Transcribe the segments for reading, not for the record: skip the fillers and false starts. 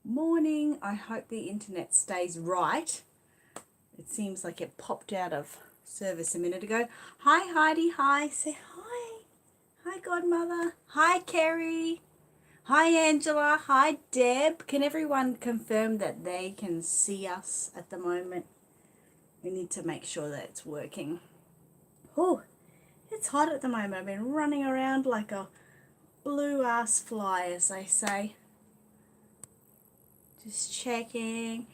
morning. I hope the internet stays right. It seems like it popped out of service a minute ago. Hi Heidi, hi. Say hi. Hi Godmother. Hi Kerry. Hi Angela. Hi Deb. Can everyone confirm that they can see us at the moment? We need to make sure that it's working. Oh, it's hot at the moment. I've been running around like a blue ass fly, as they say. Just checking.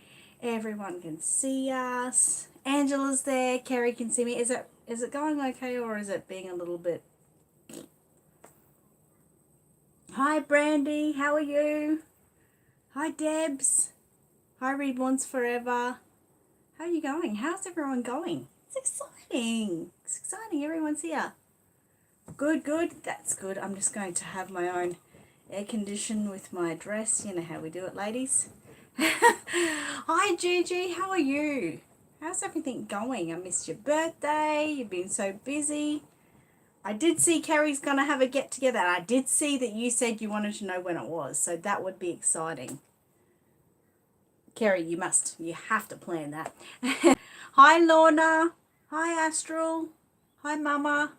Everyone can see us. Angela's there. Kerry can see me. Is it going okay, or is it being a little bit... Hi Brandy, how are you? Hi Debs. Hi Reborn's Forever. How are you going? How's everyone going? It's exciting. It's exciting. Everyone's here. Good, good. That's good. I'm just going to have my own air condition with my dress. You know how we do it, ladies. Hi Gigi, how are you? How's everything going? I missed your birthday. You've been so busy. I did see Kerry's going to have a get together. And I did see that you said you wanted to know when it was. So that would be exciting. Kerry, you have to plan that. Hi Lorna. Hi Astral. Hi Mama.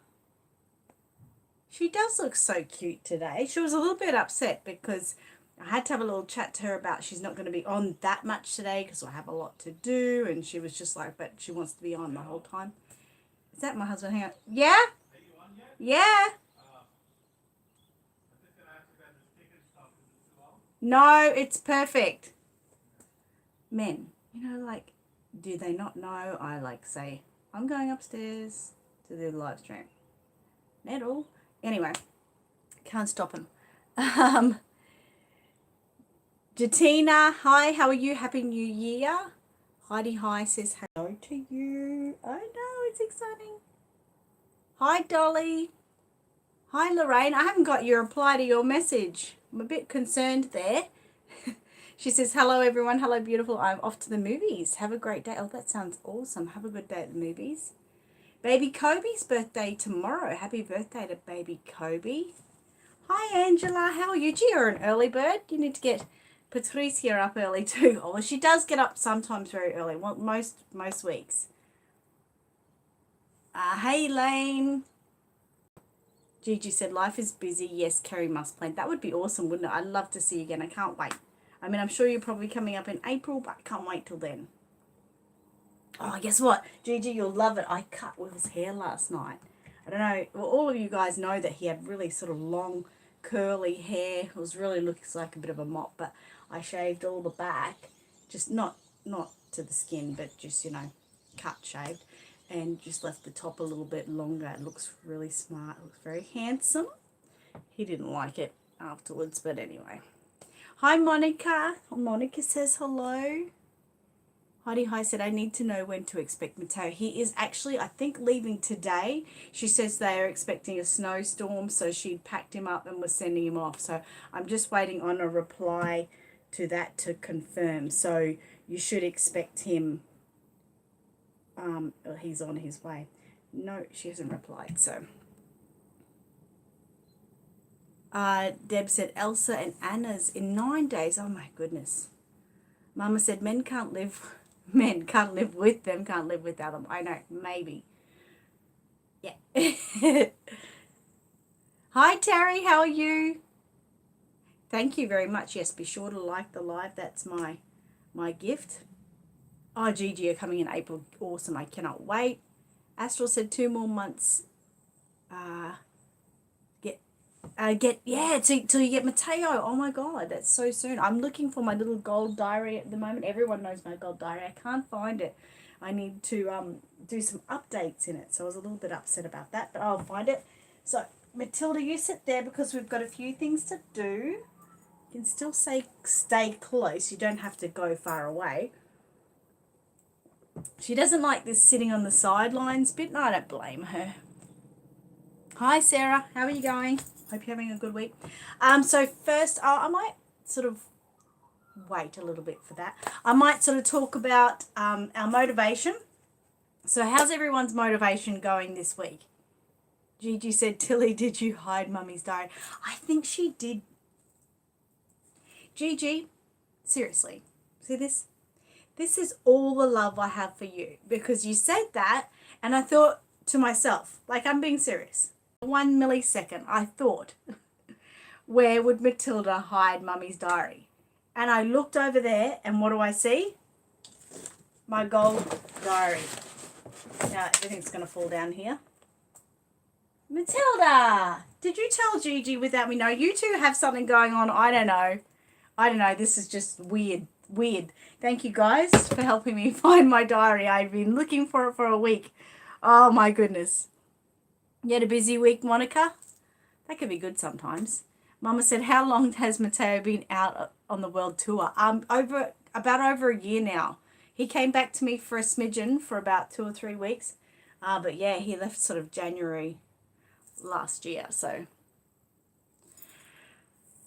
She does look so cute today. She was a little bit upset because I had to have a little chat to her about she's not going to be on that much today because I have a lot to do. And she was just like, but she wants to be on the whole time. Is that my husband? Hang on. Yeah? Are you on yet? Yeah. No, it's perfect. Men, like, do they not know I say, I'm going upstairs to do the live stream. Nettle. Anyway, can't stop him. Jatina, hi, how are you? Happy New Year. Heidi, hi, says hello to you. I know, it's exciting. Hi, Dolly. Hi, Lorraine. I haven't got your reply to your message. I'm a bit concerned there. She says, hello, everyone. Hello, beautiful. I'm off to the movies. Have a great day. Oh, that sounds awesome. Have a good day at the movies. Baby Kobe's birthday tomorrow. Happy birthday to baby Kobe. Hi, Angela. How are you? Gee, you're an early bird. You need to get Patricia up early too. Oh, well, she does get up sometimes very early. Well, most weeks. Hey, Lane. Gigi said, life is busy. Yes, Kerry must plan. That would be awesome, wouldn't it? I'd love to see you again. I can't wait. I mean, I'm sure you're probably coming up in April, but I can't wait till then. Oh, guess what? Gigi, you'll love it. I cut Will's hair last night. I don't know. Well, all of you guys know that he had really sort of long, curly hair. It was really looks like a bit of a mop, but I shaved all the back. Just not to the skin, but just, cut, shaved. And just left the top a little bit longer. It looks really smart. It looks very handsome. He didn't like it afterwards, but anyway. Hi, Monica. Monica says hello. Heidi Hi said, I need to know when to expect Mateo. He is actually, I think, leaving today. She says they are expecting a snowstorm, so she'd packed him up and was sending him off. So I'm just waiting on a reply to that to confirm. So you should expect him. He's on his way. No, she hasn't replied, so. Deb said, Elsa and Anna's in 9 days. Oh, my goodness. Mama said, men can't live with them, can't live without them. I know, maybe. Yeah. Hi, Terry. How are you? Thank you very much. Yes, be sure to like the live. That's my gift. Oh, Gigi, you're coming in April. Awesome. I cannot wait. Astral said 2 more months. Till you get Mateo. Oh my God, that's so soon. I'm looking for my little gold diary at the moment. Everyone knows my gold diary. I can't find it. I need to do some updates in it. So I was a little bit upset about that, but I'll find it. So Matilda, you sit there because we've got a few things to do. You can still stay close. You don't have to go far away. She doesn't like this sitting on the sidelines bit, and I don't blame her. Hi, Sarah. How are you going? Hope you're having a good week. So first, I might sort of wait a little bit for that. I might sort of talk about our motivation. So how's everyone's motivation going this week? Gigi said, Tilly, did you hide Mummy's diary? I think she did. Gigi, Seriously. See this? This is all the love I have for you, because you said that, and I thought to myself, like, I'm being serious. 1 millisecond, I thought, where would Matilda hide Mummy's diary? And I looked over there, and what do I see? My gold diary. Now, everything's going to fall down here. Matilda! Did you tell Gigi without me knowing? You two have something going on. I don't know. This is just weird. Thank you guys for helping me find my diary. I've been looking for it for a week. Oh, my goodness. You had a busy week, Monica? That could be good sometimes. Mama said, how long has Matteo been out on the world tour? About over a year now. He came back to me for a smidgen for about 2 or 3 weeks. But yeah, he left sort of January last year. So,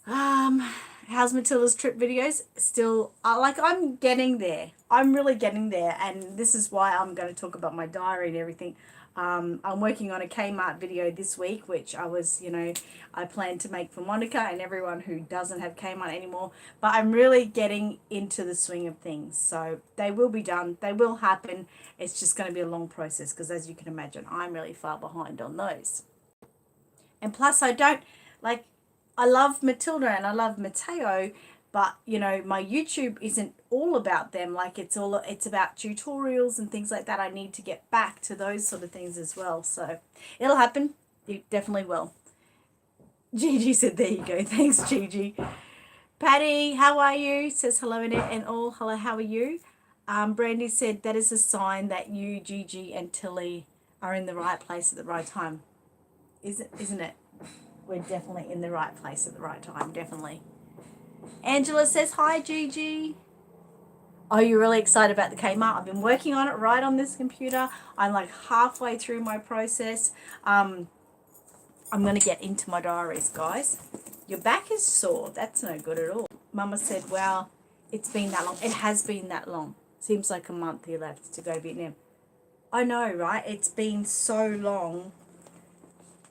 how's Matilda's trip videos? Still, I'm getting there. I'm really getting there. And this is why I'm going to talk about my diary and everything. I'm working on a Kmart video this week, which I plan to make for Monica and everyone who doesn't have Kmart anymore. But I'm really getting into the swing of things. So they will be done. They will happen. It's just going to be a long process because, as you can imagine, I'm really far behind on those. And plus, I love Matilda and I love Matteo, but my YouTube isn't all about them. Like, it's about tutorials and things like that. I need to get back to those sort of things as well. So it'll happen. It definitely will. Gigi said, there you go. Thanks, Gigi. Patty, how are you? Says hello, Annette, and all. Hello, how are you? Brandy said, that is a sign that you, Gigi, and Tilly are in the right place at the right time. Isn't it? We're definitely in the right place at the right time, definitely. Angela says, hi, Gigi. Oh, you're really excited about the Kmart? I've been working on it right on this computer. I'm like halfway through my process. I'm going to get into my diaries, guys. Your back is sore. That's no good at all. Mama said, wow, it's been that long. It has been that long. Seems like a month he left to go to Vietnam. I know, right? It's been so long.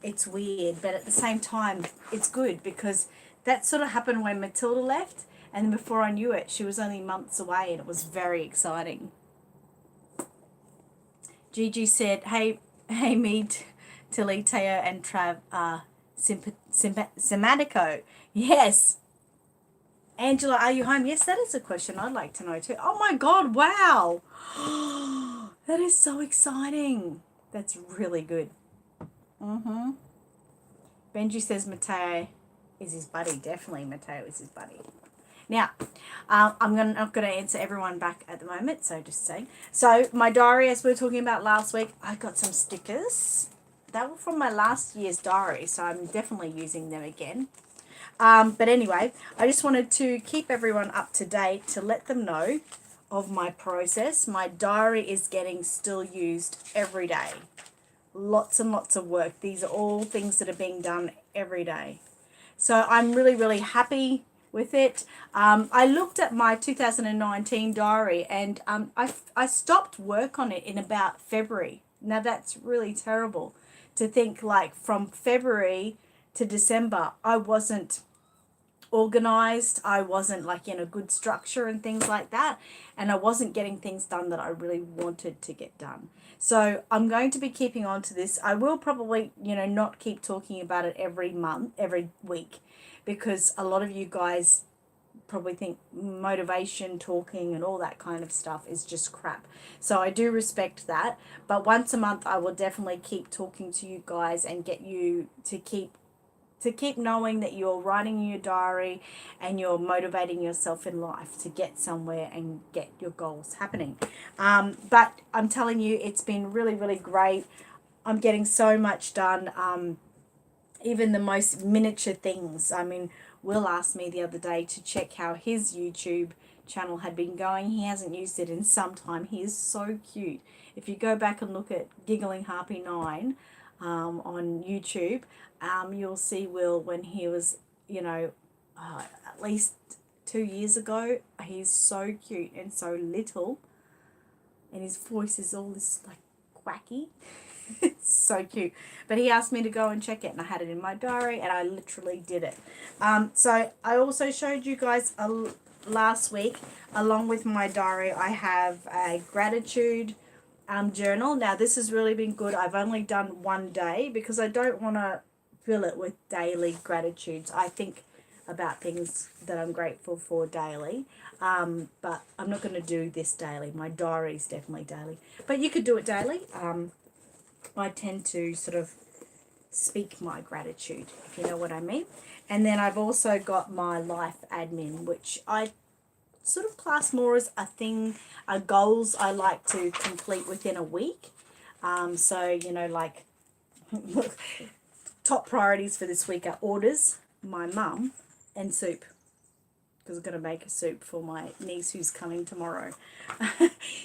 It's weird, but at the same time, it's good because that sort of happened when Matilda left, and then before I knew it, she was only months away, and it was very exciting. Gigi said, hey, me, Tilly, Teo, and Trav are simpatico. Yes. Angela, are you home? Yes, that is a question I'd like to know too. Oh my God, wow. That is so exciting. That's really good. Benji says Matteo is his buddy. Definitely Matteo is his buddy. Now, I'm not going to answer everyone back at the moment, so just saying. So, my diary, as we were talking about last week, I got some stickers. That were from my last year's diary, so I'm definitely using them again. But anyway, I just wanted to keep everyone up to date to let them know of my process. My diary is getting still used every day. Lots and lots of work. These are all things that are being done every day. So I'm really, really happy with it. I looked at my 2019 diary and I stopped work on it in about February. Now that's really terrible to think, like, from February to December, I wasn't organized. I wasn't like in a good structure and things like that. And I wasn't getting things done that I really wanted to get done. So I'm going to be keeping on to this. I will probably, not keep talking about it every week, because a lot of you guys probably think motivation talking and all that kind of stuff is just crap. So I do respect that. But once a month, I will definitely keep talking to you guys and get you to keep knowing that you're writing in your diary and you're motivating yourself in life to get somewhere and get your goals happening. But I'm telling you, it's been really, really great. I'm getting so much done, even the most miniature things. I mean, Will asked me the other day to check how his YouTube channel had been going. He hasn't used it in some time. He is so cute. If you go back and look at Giggling Harpy 9 on YouTube, you'll see Will when he was, at least 2 years ago. He's so cute and so little, and his voice is all this like quacky. It's so cute. But he asked me to go and check it, and I had it in my diary, and I literally did it. So I also showed you guys last week, along with my diary, I have a gratitude journal. Now, this has really been good. I've only done one day because I don't want to fill it with daily gratitudes. I think about things that I'm grateful for daily, but I'm not going to do this daily. My diary is definitely daily, but you could do it daily. I tend to sort of speak my gratitude, if you know what I mean. And then I've also got my life admin, which I sort of class more as a thing, goals I like to complete within a week. So, you know, like top priorities for this week are orders, my mum, and soup. Because I'm going to make a soup for my niece who's coming tomorrow.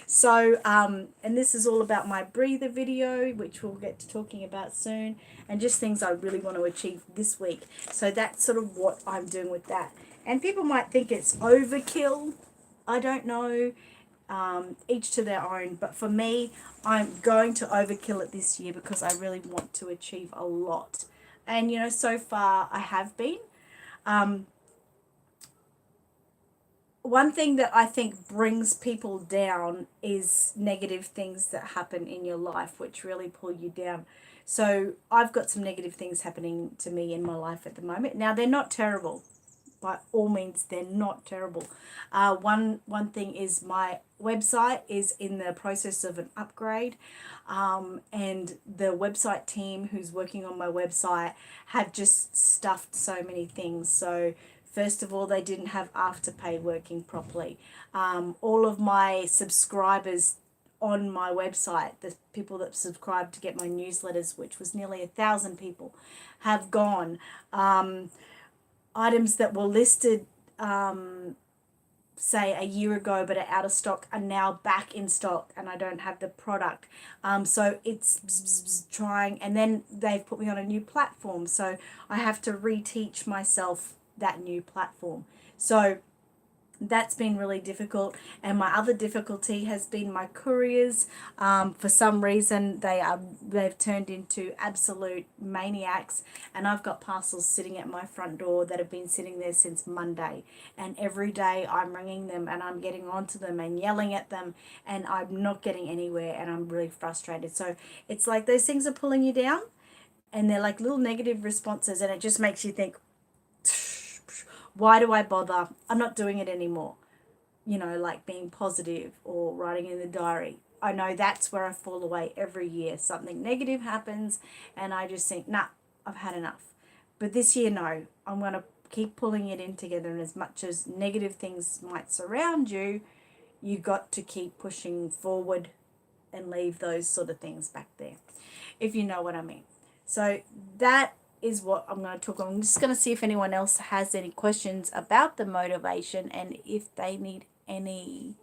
So, and this is all about my breather video, which we'll get to talking about soon, and just things I really want to achieve this week. So that's sort of what I'm doing with that. And people might think it's overkill. I don't know. Each to their own. But for me, I'm going to overkill it this year because I really want to achieve a lot. And, you know, so far I have been. One thing that I think brings people down is negative things that happen in your life, which really pull you down. So I've got some negative things happening to me in my life at the moment. Now, they're not terrible. By all means, they're not terrible. One thing is my website is in the process of an upgrade, and the website team who's working on my website have just stuffed so many things. So first of all, they didn't have Afterpay working properly. All of my subscribers on my website, the people that subscribe to get my newsletters, which was nearly 1,000 people, have gone. Items that were listed, say a year ago but are out of stock, are now back in stock, and I don't have the product. So it's trying, and then they've put me on a new platform, so I have to reteach myself that new platform. So that's been really difficult. And my other difficulty has been my couriers. For some reason they've turned into absolute maniacs, and I've got parcels sitting at my front door that have been sitting there since Monday, and every day I'm ringing them and I'm getting onto them and yelling at them, and I'm not getting anywhere, and I'm really frustrated. So it's like those things are pulling you down, and they're like little negative responses, and it just makes you think, why do I bother? I'm not doing it anymore. You know, like being positive or writing in the diary. I know that's where I fall away every year. Something negative happens and I just think, nah, I've had enough. But this year, no, I'm going to keep pulling it in together. And as much as negative things might surround you, you got to keep pushing forward and leave those sort of things back there, if you know what I mean. So that is what I'm going to talk on. I'm just going to see if anyone else has any questions about the motivation, and if they need any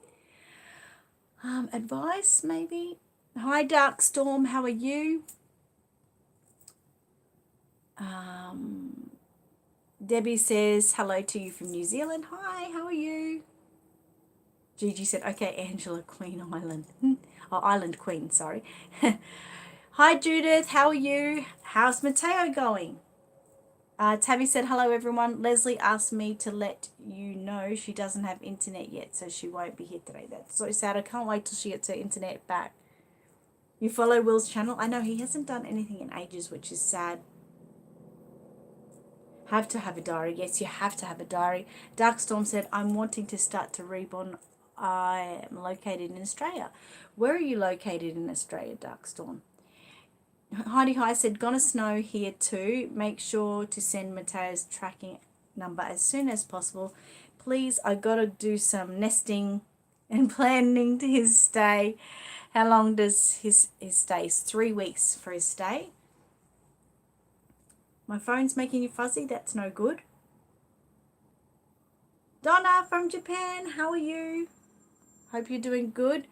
advice, maybe. Hi, Dark Storm. How are you? Debbie says hello to you from New Zealand. Hi, how are you? Gigi said, okay, Angela, Queen Island. Oh, Island Queen, sorry. Hi, Judith. How are you? How's Mateo going? Tabby said, hello, everyone. Leslie asked me to let you know she doesn't have internet yet, so she won't be here today. That's so sad. I can't wait till she gets her internet back. You follow Will's channel? I know he hasn't done anything in ages, which is sad. Have to have a diary. Yes, you have to have a diary. Darkstorm said, I'm wanting to start to Reborn. I am located in Australia. Where are you located in Australia, Darkstorm? Heidi High said, gonna snow here too. Make sure to send Mateo's tracking number as soon as possible. Please, I gotta do some nesting and planning to his stay. How long does his stay? 3 weeks for his stay. My phone's making you fuzzy. That's no good. Donna from Japan, how are you? Hope you're doing good.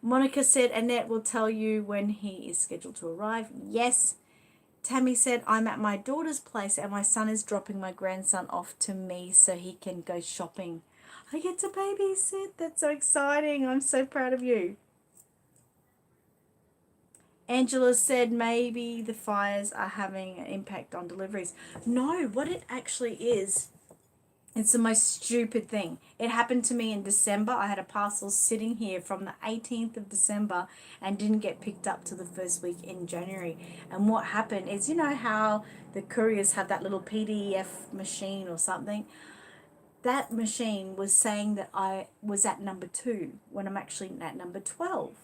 Monica said, Annette will tell you when he is scheduled to arrive. Yes. Tammy said, I'm at my daughter's place and my son is dropping my grandson off to me so he can go shopping. I get to babysit. That's so exciting. I'm so proud of you. Angela said maybe the fires are having an impact on deliveries. No, what it actually is It's the most stupid thing. It happened to me in December. I had a parcel sitting here from the 18th of December and didn't get picked up till the first week in January. And what happened is, you know how the couriers have that little PDF machine or something? That machine was saying that I was at number 2 when I'm actually at number 12.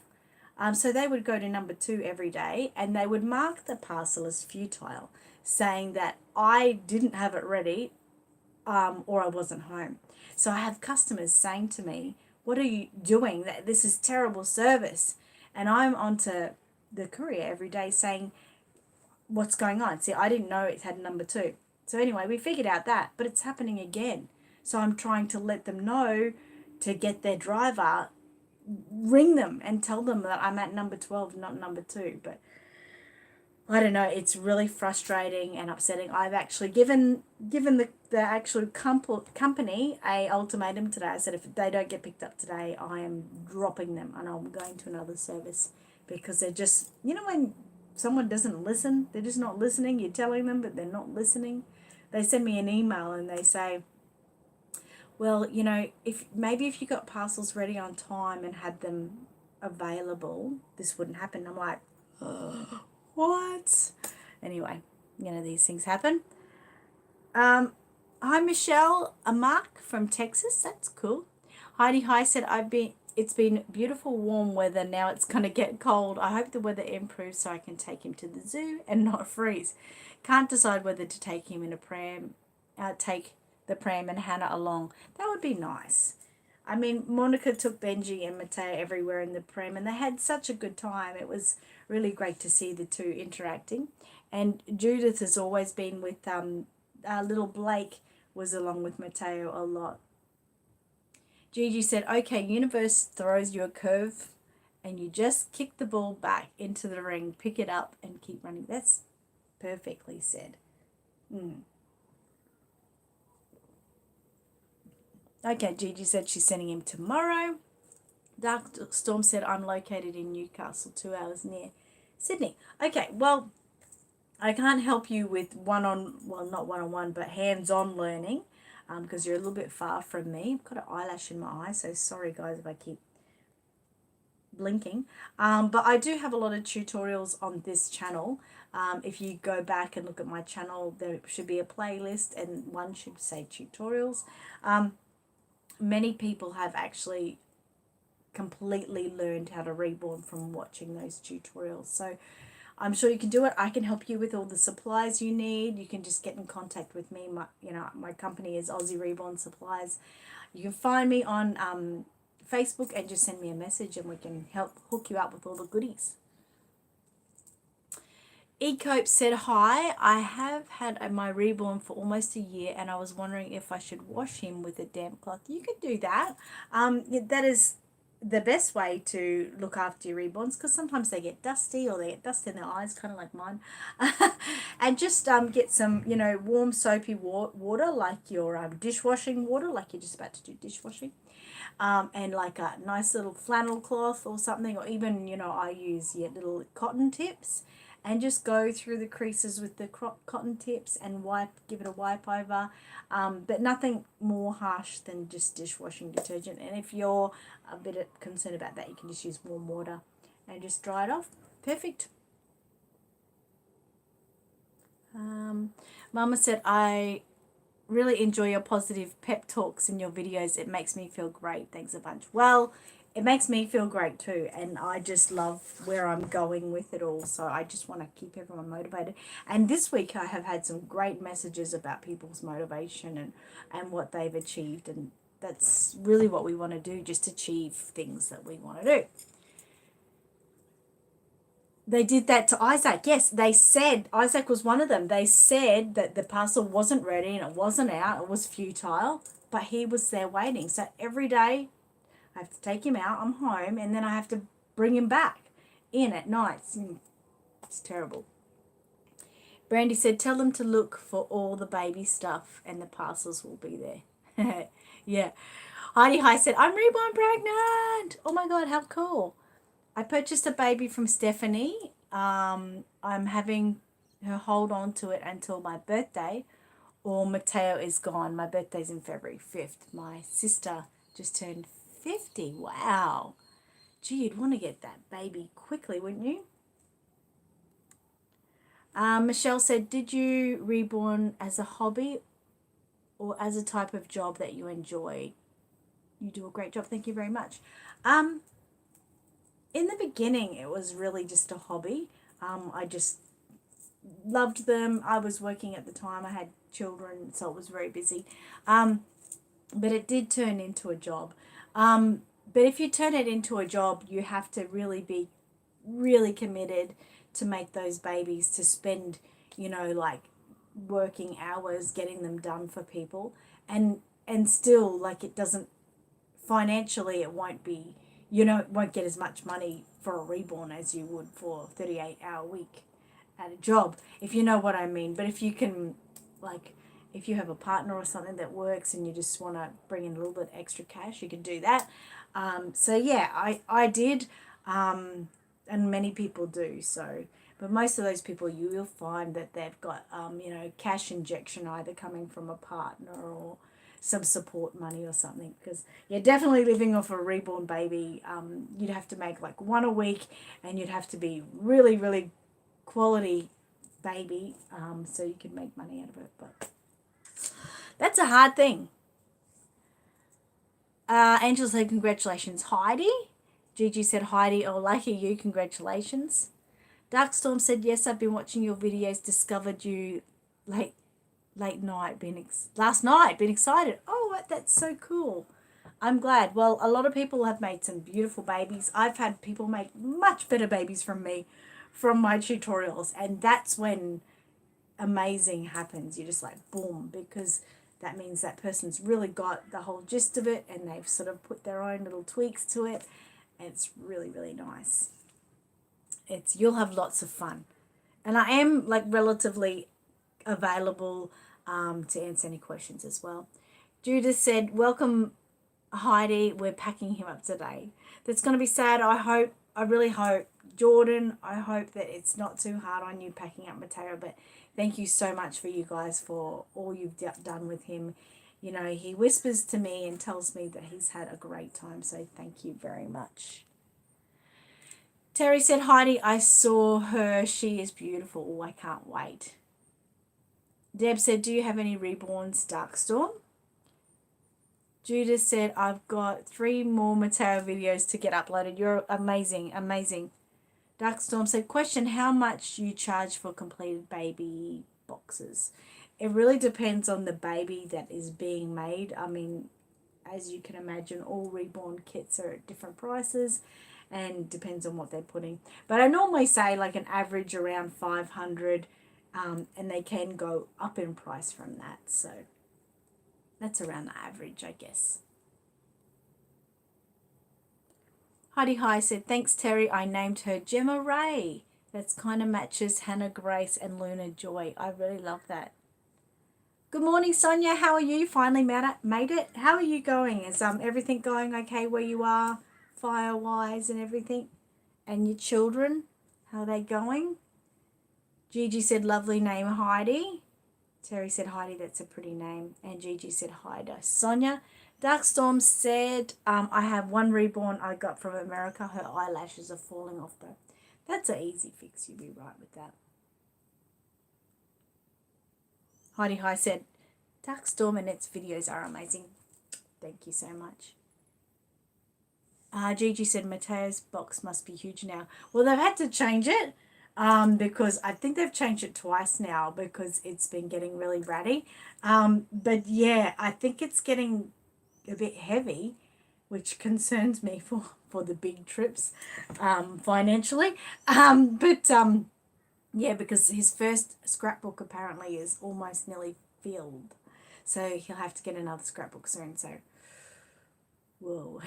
So they would go to number 2 every day and they would mark the parcel as futile, saying that I didn't have it ready, or I wasn't home. So I have customers saying to me, "What are you doing? That this is terrible service." And I'm onto the courier every day saying, "What's going on?" See, I didn't know it had number 2. So anyway, we figured out that, but it's happening again. So I'm trying to let them know to get their driver, ring them and tell them that I'm at number 12, not number 2. But I don't know, it's really frustrating and upsetting. I've actually given the actual company a ultimatum today. I said if they don't get picked up today, I am dropping them and I'm going to another service, because they're just, you know, when someone doesn't listen, they're just not listening. You're telling them, but they're not listening. They send me an email and they say, well, you know, if you got parcels ready on time and had them available, this wouldn't happen. I'm like, what? Anyway, you know, these things happen. Hi Michelle, a Mark from Texas. That's cool. Heidi Hi said it's been beautiful warm weather. Now it's gonna get cold. I hope the weather improves so I can take him to the zoo and not freeze. Can't decide whether to take him in a pram, take the pram and Hannah along. That would be nice. I mean, Monica took Benji and Mateo everywhere in the pram and they had such a good time. It was really great to see the two interacting. And Judith has always been with little Blake was along with Mateo a lot. Gigi said, okay, universe throws you a curve and you just kick the ball back into the ring, pick it up and keep running. That's perfectly said. Okay, Gigi said she's sending him tomorrow. Dark Storm said, I'm located in Newcastle, 2 hours near Sydney. Okay, well, I can't help you with not one-on-one, but hands-on learning, because you're a little bit far from me. I've got an eyelash in my eye, so sorry, guys, if I keep blinking. But I do have a lot of tutorials on this channel. If you go back and look at my channel, there should be a playlist, and one should say tutorials. Many people have actually completely learned how to reborn from watching those tutorials. So I'm sure you can do it. I can help you with all the supplies you need. You can just get in contact with me. My company is Aussie Reborn Supplies. You can find me on Facebook and just send me a message and we can help hook you up with all the goodies. Ecope said, hi, I have had my reborn for almost a year and I was wondering if I should wash him with a damp cloth. You could do that. That is the best way to look after your reborns, because sometimes they get dusty or they get dust in their eyes, kind of like mine. And just get some, warm soapy water, like your dishwashing water, like you're just about to do dishwashing. And like a nice little flannel cloth or something, or even, I use little cotton tips, and just go through the creases with the cotton tips and give it a wipe over. But nothing more harsh than just dishwashing detergent. And if you're a bit concerned about that, you can just use warm water and just dry it off. Perfect. Mama said, I really enjoy your positive pep talks in your videos. It makes me feel great. Thanks a bunch. Well, it makes me feel great too, and I just love where I'm going with it all, so I just want to keep everyone motivated. And this week I have had some great messages about people's motivation and what they've achieved, and that's really what we want to do, just achieve things that we want to do. They did that to Isaac. Yes, they said, Isaac was one of them. They said that the parcel wasn't ready and it wasn't out, it was futile, but he was there waiting. So every day I have to take him out, I'm home, and then I have to bring him back in at night. It's terrible. Brandy said, tell them to look for all the baby stuff and the parcels will be there. Yeah. Heidi Hi said, I'm reborn pregnant. Oh my God, how cool. I purchased a baby from Stephanie. I'm having her hold on to it until my birthday, Or Mateo is gone. My birthday's in February 5th. My sister just turned 50. Wow. Gee, you'd want to get that baby quickly, wouldn't you? Michelle said, did you reborn as a hobby or as a type of job that you enjoy? You do a great job. Thank you very much. In the beginning, it was really just a hobby. I just loved them. I was working at the time. I had children, so it was very busy. But it did turn into a job. But if you turn it into a job, you have to really be really committed to make those babies, to spend, like working hours getting them done for people. And still, like, it doesn't, financially, it won't be, it won't get as much money for a reborn as you would for a 38-hour week at a job, if you know what I mean. But if you can, like, if you have a partner or something that works and you just want to bring in a little bit extra cash, you can do that. So yeah, I did, and many people do. So, but most of those people, you will find that they've got, cash injection either coming from a partner or some support money or something. Because you're definitely living off a reborn baby. You'd have to make like one a week, and you'd have to be really, really quality baby, so you can make money out of it. But that's a hard thing. Angela said, congratulations, Heidi. Gigi said, Heidi, oh, lucky you, congratulations. Darkstorm said, yes, I've been watching your videos, discovered you late night, last night, been excited. Oh, that's so cool. I'm glad. Well, a lot of people have made some beautiful babies. I've had people make much better babies from me, from my tutorials, and that's when amazing happens. You're just like, boom, because that means that person's really got the whole gist of it, and they've sort of put their own little tweaks to it, and it's really, really nice. You'll have lots of fun. And I am like relatively available to answer any questions as well. Judith said, welcome, Heidi, we're packing him up today. That's going to be sad. I really hope, Jordan, I hope that it's not too hard on you packing up Mateo, but thank you so much for you guys for all you've done with him. He whispers to me and tells me that he's had a great time, so thank you very much. Terry said, Heidi, I saw her. She is beautiful. Oh, I can't wait. Deb said, do you have any reborns, Darkstorm? Judith said, I've got 3 more Mateo videos to get uploaded. You're amazing, amazing. Darkstorm said, question, how much you charge for completed baby boxes? It really depends on the baby that is being made. I mean, as you can imagine, all reborn kits are at different prices and depends on what they're putting. But I normally say like an average around 500, and they can go up in price from that. So that's around the average, I guess. Heidi Hi said, thanks, Terry. I named her Gemma Ray. That's kind of matches Hannah Grace and Luna Joy. I really love that. Good morning, Sonia. How are you? Finally made it. How are you going? Is everything going okay where you are, fire-wise and everything? And your children, how are they going? Gigi said, lovely name, Heidi. Terry said, Heidi, that's a pretty name. And Gigi said, Heidi. Sonia. Darkstorm said, I have 1 reborn I got from America. Her eyelashes are falling off though. That's an easy fix. You'll be right with that. Heidi Hi said, Darkstorm and its videos are amazing. Thank you so much. Gigi said, Mateo's box must be huge now. Well, they've had to change it because I think they've changed it twice now because it's been getting really ratty. But yeah, I think it's getting a bit heavy, which concerns me for the big trips financially. Yeah, because his first scrapbook apparently is almost nearly filled. So he'll have to get another scrapbook soon. So, whoa.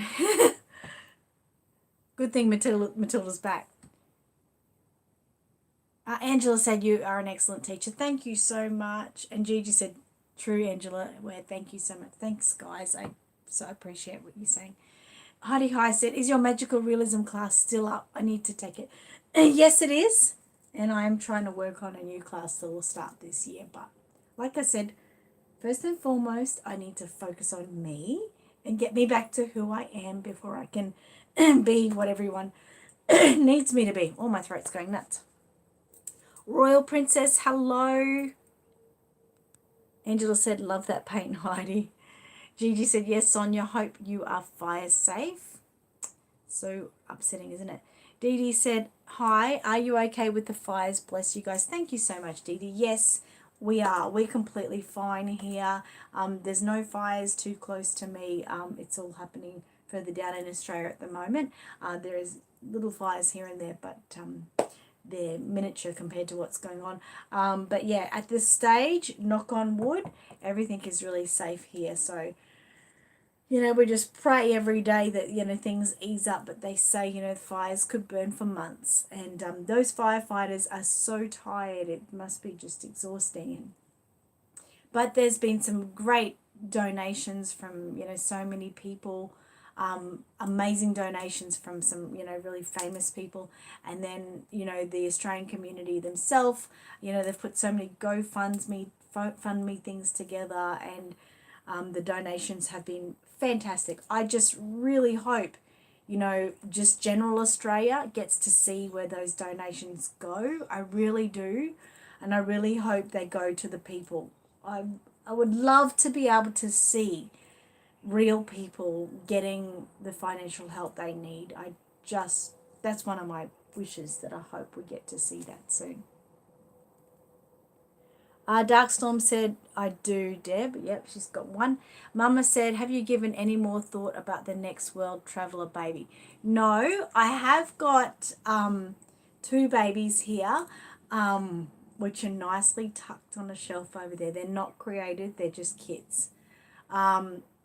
Good thing Matilda's back. Angela said, you are an excellent teacher. Thank you so much. And Gigi said, true, Angela. Well, thank you so much. Thanks, guys. I so appreciate what you're saying. Heidi Hi said, is your magical realism class still up? I need to take it. Yes, it is. And I am trying to work on a new class that will start this year. But like I said, First and foremost, I need to focus on me and get me back to who I am before I can be what everyone needs me to be. Oh, my throat's going nuts. Royal Princess, hello. Angela said, love that paint, Heidi. Gigi said, yes, Sonia, hope you are fire safe. So upsetting, isn't it? Dee Dee said, hi, are you okay with the fires? Bless you guys. Thank you so much, Dee Dee. Yes, we are. We're completely fine here. There's no fires too close to me. It's all happening further down in Australia at the moment. There is little fires here and there, but they're miniature compared to what's going on. But yeah, at this stage, knock on wood, everything is really safe here. So, you know, we just pray every day that, you know, things ease up. But they say, you know, fires could burn for months. And those firefighters are so tired. It must be just exhausting. But there's been some great donations from, you know, so many people. Amazing donations from some, you know, really famous people. And then, you know, the Australian community themselves, you know, they've put so many GoFundMe things together, and the donations have been fantastic. I just really hope, you know, just general Australia gets to see where those donations go. I really do. And I really hope they go to the people. I would love to be able to see real people getting the financial help they need. That's one of my wishes, that I hope we get to see that soon. Darkstorm said, I do, Deb. Yep, she's got one. Mama said, have you given any more thought about the next world traveller baby? No, I have got 2 babies here, which are nicely tucked on a shelf over there. They're not created, they're just kids.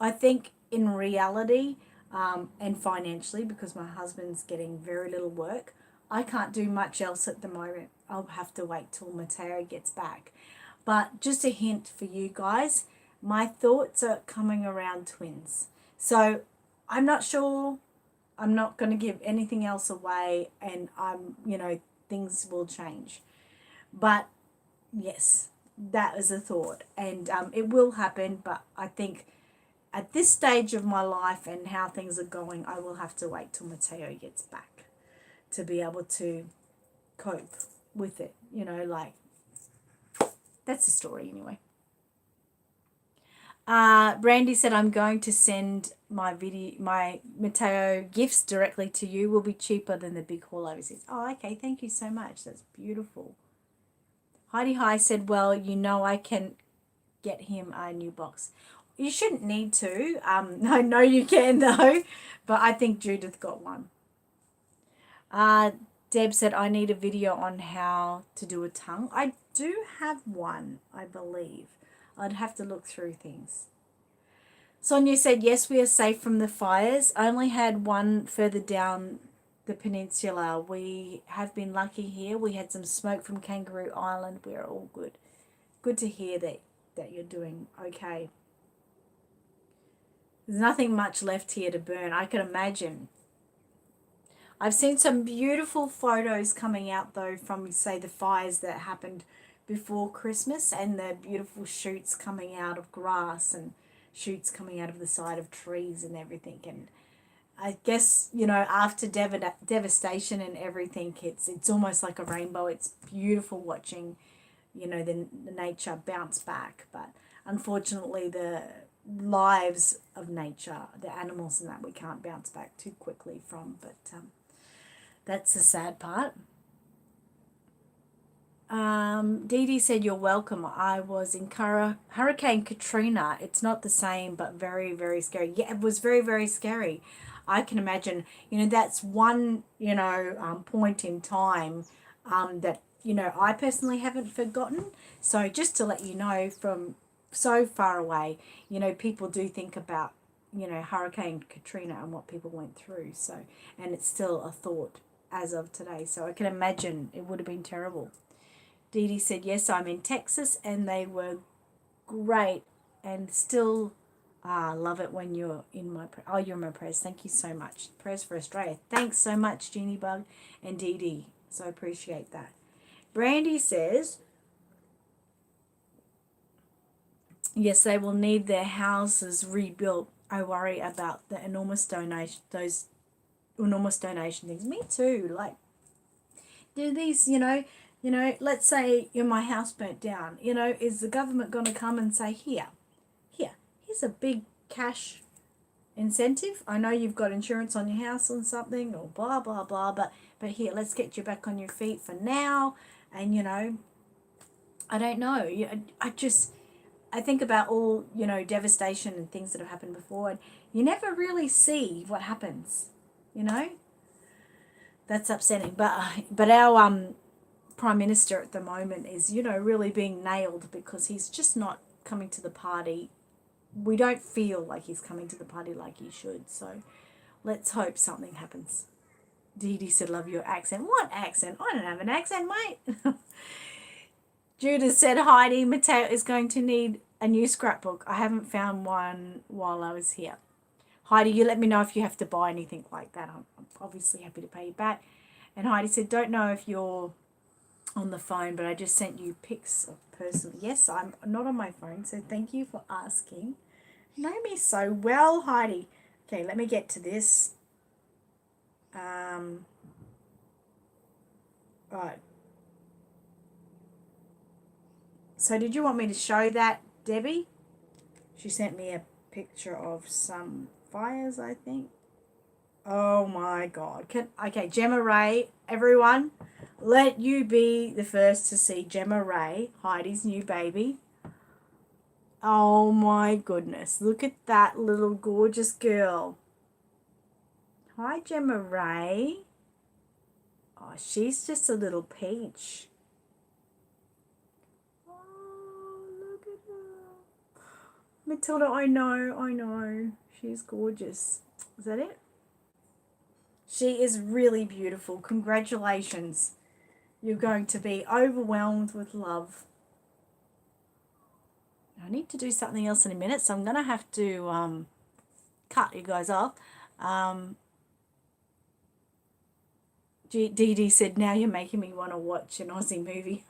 I think in reality and financially, because my husband's getting very little work, I can't do much else at the moment. I'll have to wait till Mateo gets back. But just a hint for you guys, my thoughts are coming around twins. So I'm not sure. I'm not going to give anything else away, and you know, things will change. But yes, that is a thought, and it will happen. But I think at this stage of my life and how things are going, I will have to wait till Mateo gets back to be able to cope with it. You know, like, that's the story anyway. Brandy said, I'm going to send my Mateo gifts directly to you. Will be cheaper than the big haul overseas. Oh, okay. Thank you so much. That's beautiful. Heidi High said, well, you know, I can get him a new box. You shouldn't need to. I know you can though, but I think Judith got one. Deb said, I need a video on how to do a tongue. I do have one, I believe. I'd have to look through things. Sonia said, yes, we are safe from the fires. I only had one further down the peninsula. We have been lucky here. We had some smoke from Kangaroo Island. We're all good. Good to hear that you're doing okay. There's nothing much left here to burn, I can imagine. I've seen some beautiful photos coming out, though, from, say, the fires that happened before Christmas, and the beautiful shoots coming out of grass and shoots coming out of the side of trees and everything. And I guess, you know, after devastation and everything, it's almost like a rainbow. It's beautiful watching, you know, the nature bounce back. But unfortunately, the lives of nature, the animals and that, we can't bounce back too quickly from. But that's the sad part. Dee Dee said, you're welcome. I was in Hurricane Katrina. It's not the same, but very, very scary. Yeah, it was very, very scary. I can imagine, you know, that's one, you know, point in time that, you know, I personally haven't forgotten. So just to let you know, from so far away, you know, people do think about, you know, Hurricane Katrina and what people went through. So, and it's still a thought as of today. So I can imagine it would have been terrible. Dee Dee said, yes, I'm in Texas, and they were great, and still love it when you're in my you're in my prayers. Thank you so much. Prayers for Australia. Thanks so much, Jeannie Bug and Dee Dee. So appreciate that. Brandy says, Yes, they will need their houses rebuilt. I worry about the enormous donation, those enormous donation things. Me too. Like, do these, let's say my house burnt down. Is the government going to come and say, here's a big cash incentive. I know you've got insurance on your house or something, or blah blah blah, but here, let's get you back on your feet for now. And I don't know. I think about all devastation and things that have happened before, and you never really see what happens. You know, that's upsetting. But our prime minister at the moment is really being nailed because he's just not coming to the party. We don't feel like he's coming to the party like he should. So let's hope something happens. Dee Dee said, love your accent. What accent? I don't have an accent, mate. Judith said, Heidi, Mateo is going to need a new scrapbook. I haven't found one while I was here. Heidi, you let me know if you have to buy anything like that. I'm obviously happy to pay you back. And Heidi said, don't know if you're on the phone, but I just sent you pics of person. Yes, I'm not on my phone, so thank you for asking. You know me so well, Heidi. Okay, let me get to this. Right. So did you want me to show that, Debbie? She sent me a picture of some fires, I think. Oh my God. Okay, Gemma Ray, everyone, let you be the first to see Gemma Ray, Heidi's new baby. Oh my goodness. Look at that little gorgeous girl. Hi, Gemma Ray. Oh, she's just a little peach. Oh, look at her. Matilda, I know. She's gorgeous. Is that it? She is really beautiful. Congratulations. You're going to be overwhelmed with love. I need to do something else in a minute, so I'm going to have to cut you guys off. Dee Dee said, now you're making me want to watch an Aussie movie.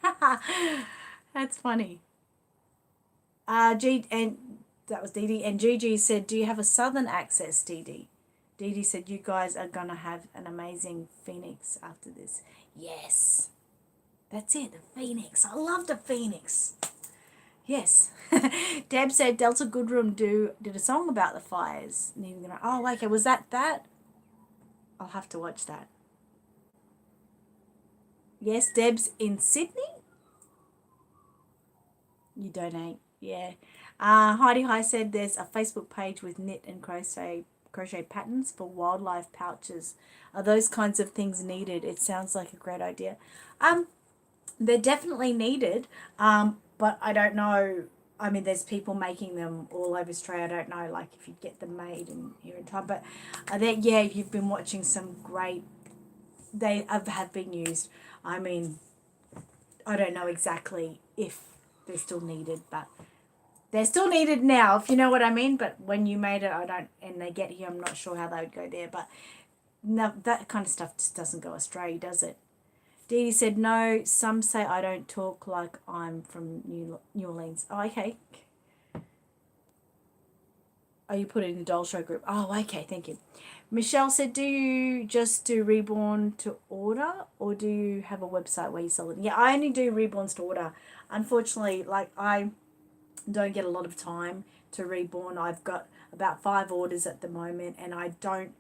That's funny. And that was Dee Dee. And Gigi said, do you have a southern access, Dee Dee? Dee Dee said, you guys are going to have an amazing Phoenix after this. Yes. That's it, the Phoenix. I love the Phoenix. Yes. Deb said Delta Goodrum did a song about the fires. Oh, okay. Was that? I'll have to watch that. Yes, Deb's in Sydney. You donate. Yeah. Heidi High said there's a Facebook page with knit and crochet patterns for wildlife pouches. Are those kinds of things needed? It sounds like a great idea. They're definitely needed, but I don't know. I mean, there's people making them all over Australia. I don't know, like, if you get them made here in time. But you've been watching some great. They have been used. I mean, I don't know exactly if they're still needed, but they're still needed now, if you know what I mean. But when you made it, and they get here, I'm not sure how they would go there. But no, that kind of stuff just doesn't go Australia, does it? Dee Dee said, no, some say I don't talk like I'm from New Orleans. Oh, okay. Oh, you put it in the doll show group. Oh, okay, thank you. Michelle said, do you just do Reborn to order, or do you have a website where you sell it? Yeah, I only do Reborns to order. Unfortunately, like, I don't get a lot of time to Reborn. I've got about 5 orders at the moment, and I don't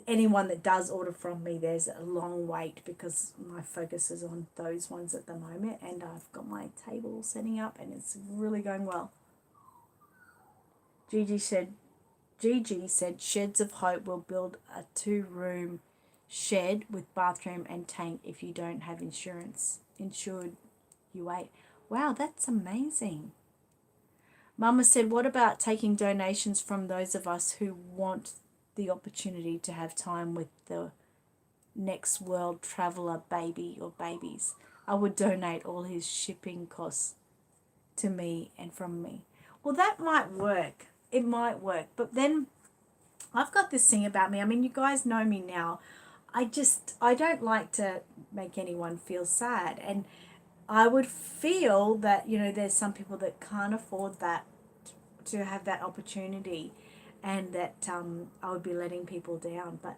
anyone that does order from me, there's a long wait because my focus is on those ones at the moment, and I've got my table setting up and it's really going well. Gigi said Sheds of Hope will build a 2-room shed with bathroom and tank if you don't have insurance. Insured, you wait. Wow, that's amazing. Mama said, what about taking donations from those of us who want the opportunity to have time with the next world traveler baby or babies? I would donate all his shipping costs to me and from me. Well, that might work. It might work. But then I've got this thing about me. I mean, you guys know me now. I don't like to make anyone feel sad. And I would feel that, you know, there's some people that can't afford that, to have that opportunity, and that I would be letting people down. But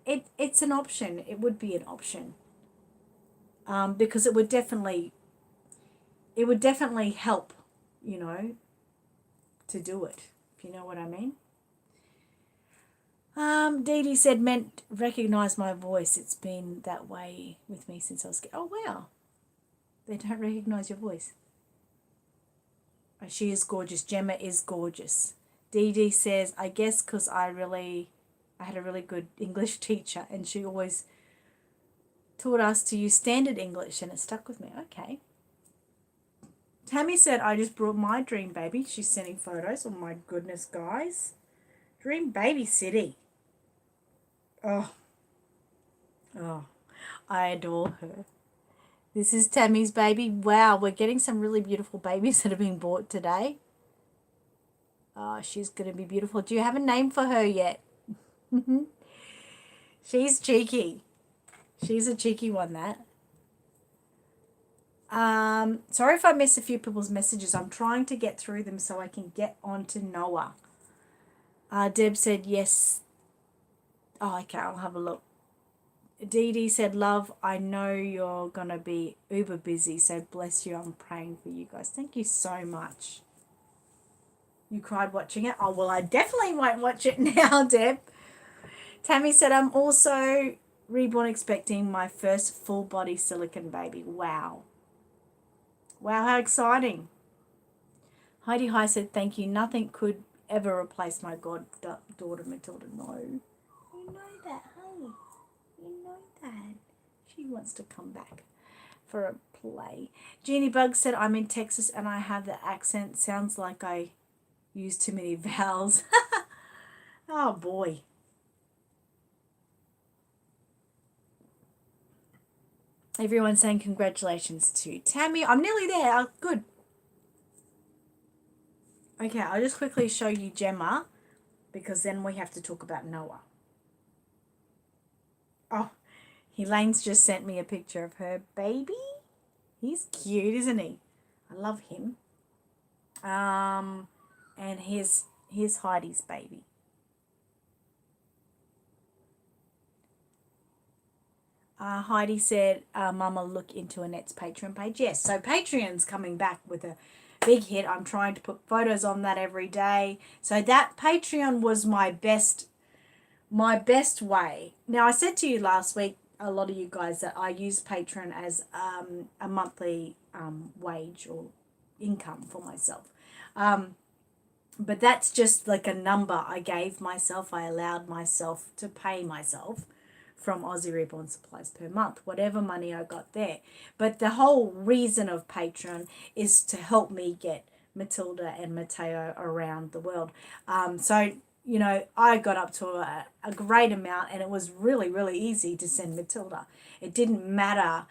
it's an option. It would be an option, because it would definitely help, you know, to do it, if you know what I mean. Dee Dee said, meant recognize my voice. It's been that way with me since I was Oh, wow. They don't recognize your voice. Oh, she is gorgeous. Gemma is gorgeous. Dee Dee says, I guess because I had a really good English teacher, and she always taught us to use standard English, and it stuck with me. Okay. Tammy said, I just brought my dream baby. She's sending photos. Oh my goodness, guys. Dream baby city. Oh. Oh. I adore her. This is Tammy's baby. Wow, we're getting some really beautiful babies that are being bought today. Oh, she's going to be beautiful. Do you have a name for her yet? She's cheeky. She's a cheeky one, that. Sorry if I miss a few people's messages. I'm trying to get through them so I can get on to Noah. Deb said yes. Oh, okay, I'll have a look. Dee Dee said, love, I know you're going to be uber busy, so bless you. I'm praying for you guys. Thank you so much. You cried watching it? Oh, well, I definitely won't watch it now, Deb. Tammy said, I'm also reborn expecting my first full body silicone baby. Wow. Wow, how exciting. Heidi High said, thank you. Nothing could ever replace my goddaughter Matilda. No. You know that, hey? You know that. She wants to come back for a play. Jeannie Bug said, I'm in Texas and I have the accent. Sounds like I use too many vowels. Oh, boy. Everyone's saying congratulations to Tammy. I'm nearly there. Oh, good. Okay, I'll just quickly show you Gemma, because then we have to talk about Noah. Oh, Elaine's just sent me a picture of her baby. He's cute, isn't he? I love him. And here's Heidi's baby. Heidi said, Mama, look into Annette's Patreon page. Yes, so Patreon's coming back with a big hit. I'm trying to put photos on that every day. So that Patreon was my best way. Now, I said to you last week, a lot of you guys, that I use Patreon as a monthly wage or income for myself. But that's just like a number I gave myself. I allowed myself to pay myself from Aussie Reborn Supplies per month, whatever money I got there. But the whole reason of Patreon is to help me get Matilda and Mateo around the world. So, you know, I got up to a great amount, and it was really, really easy to send Matilda. It didn't matter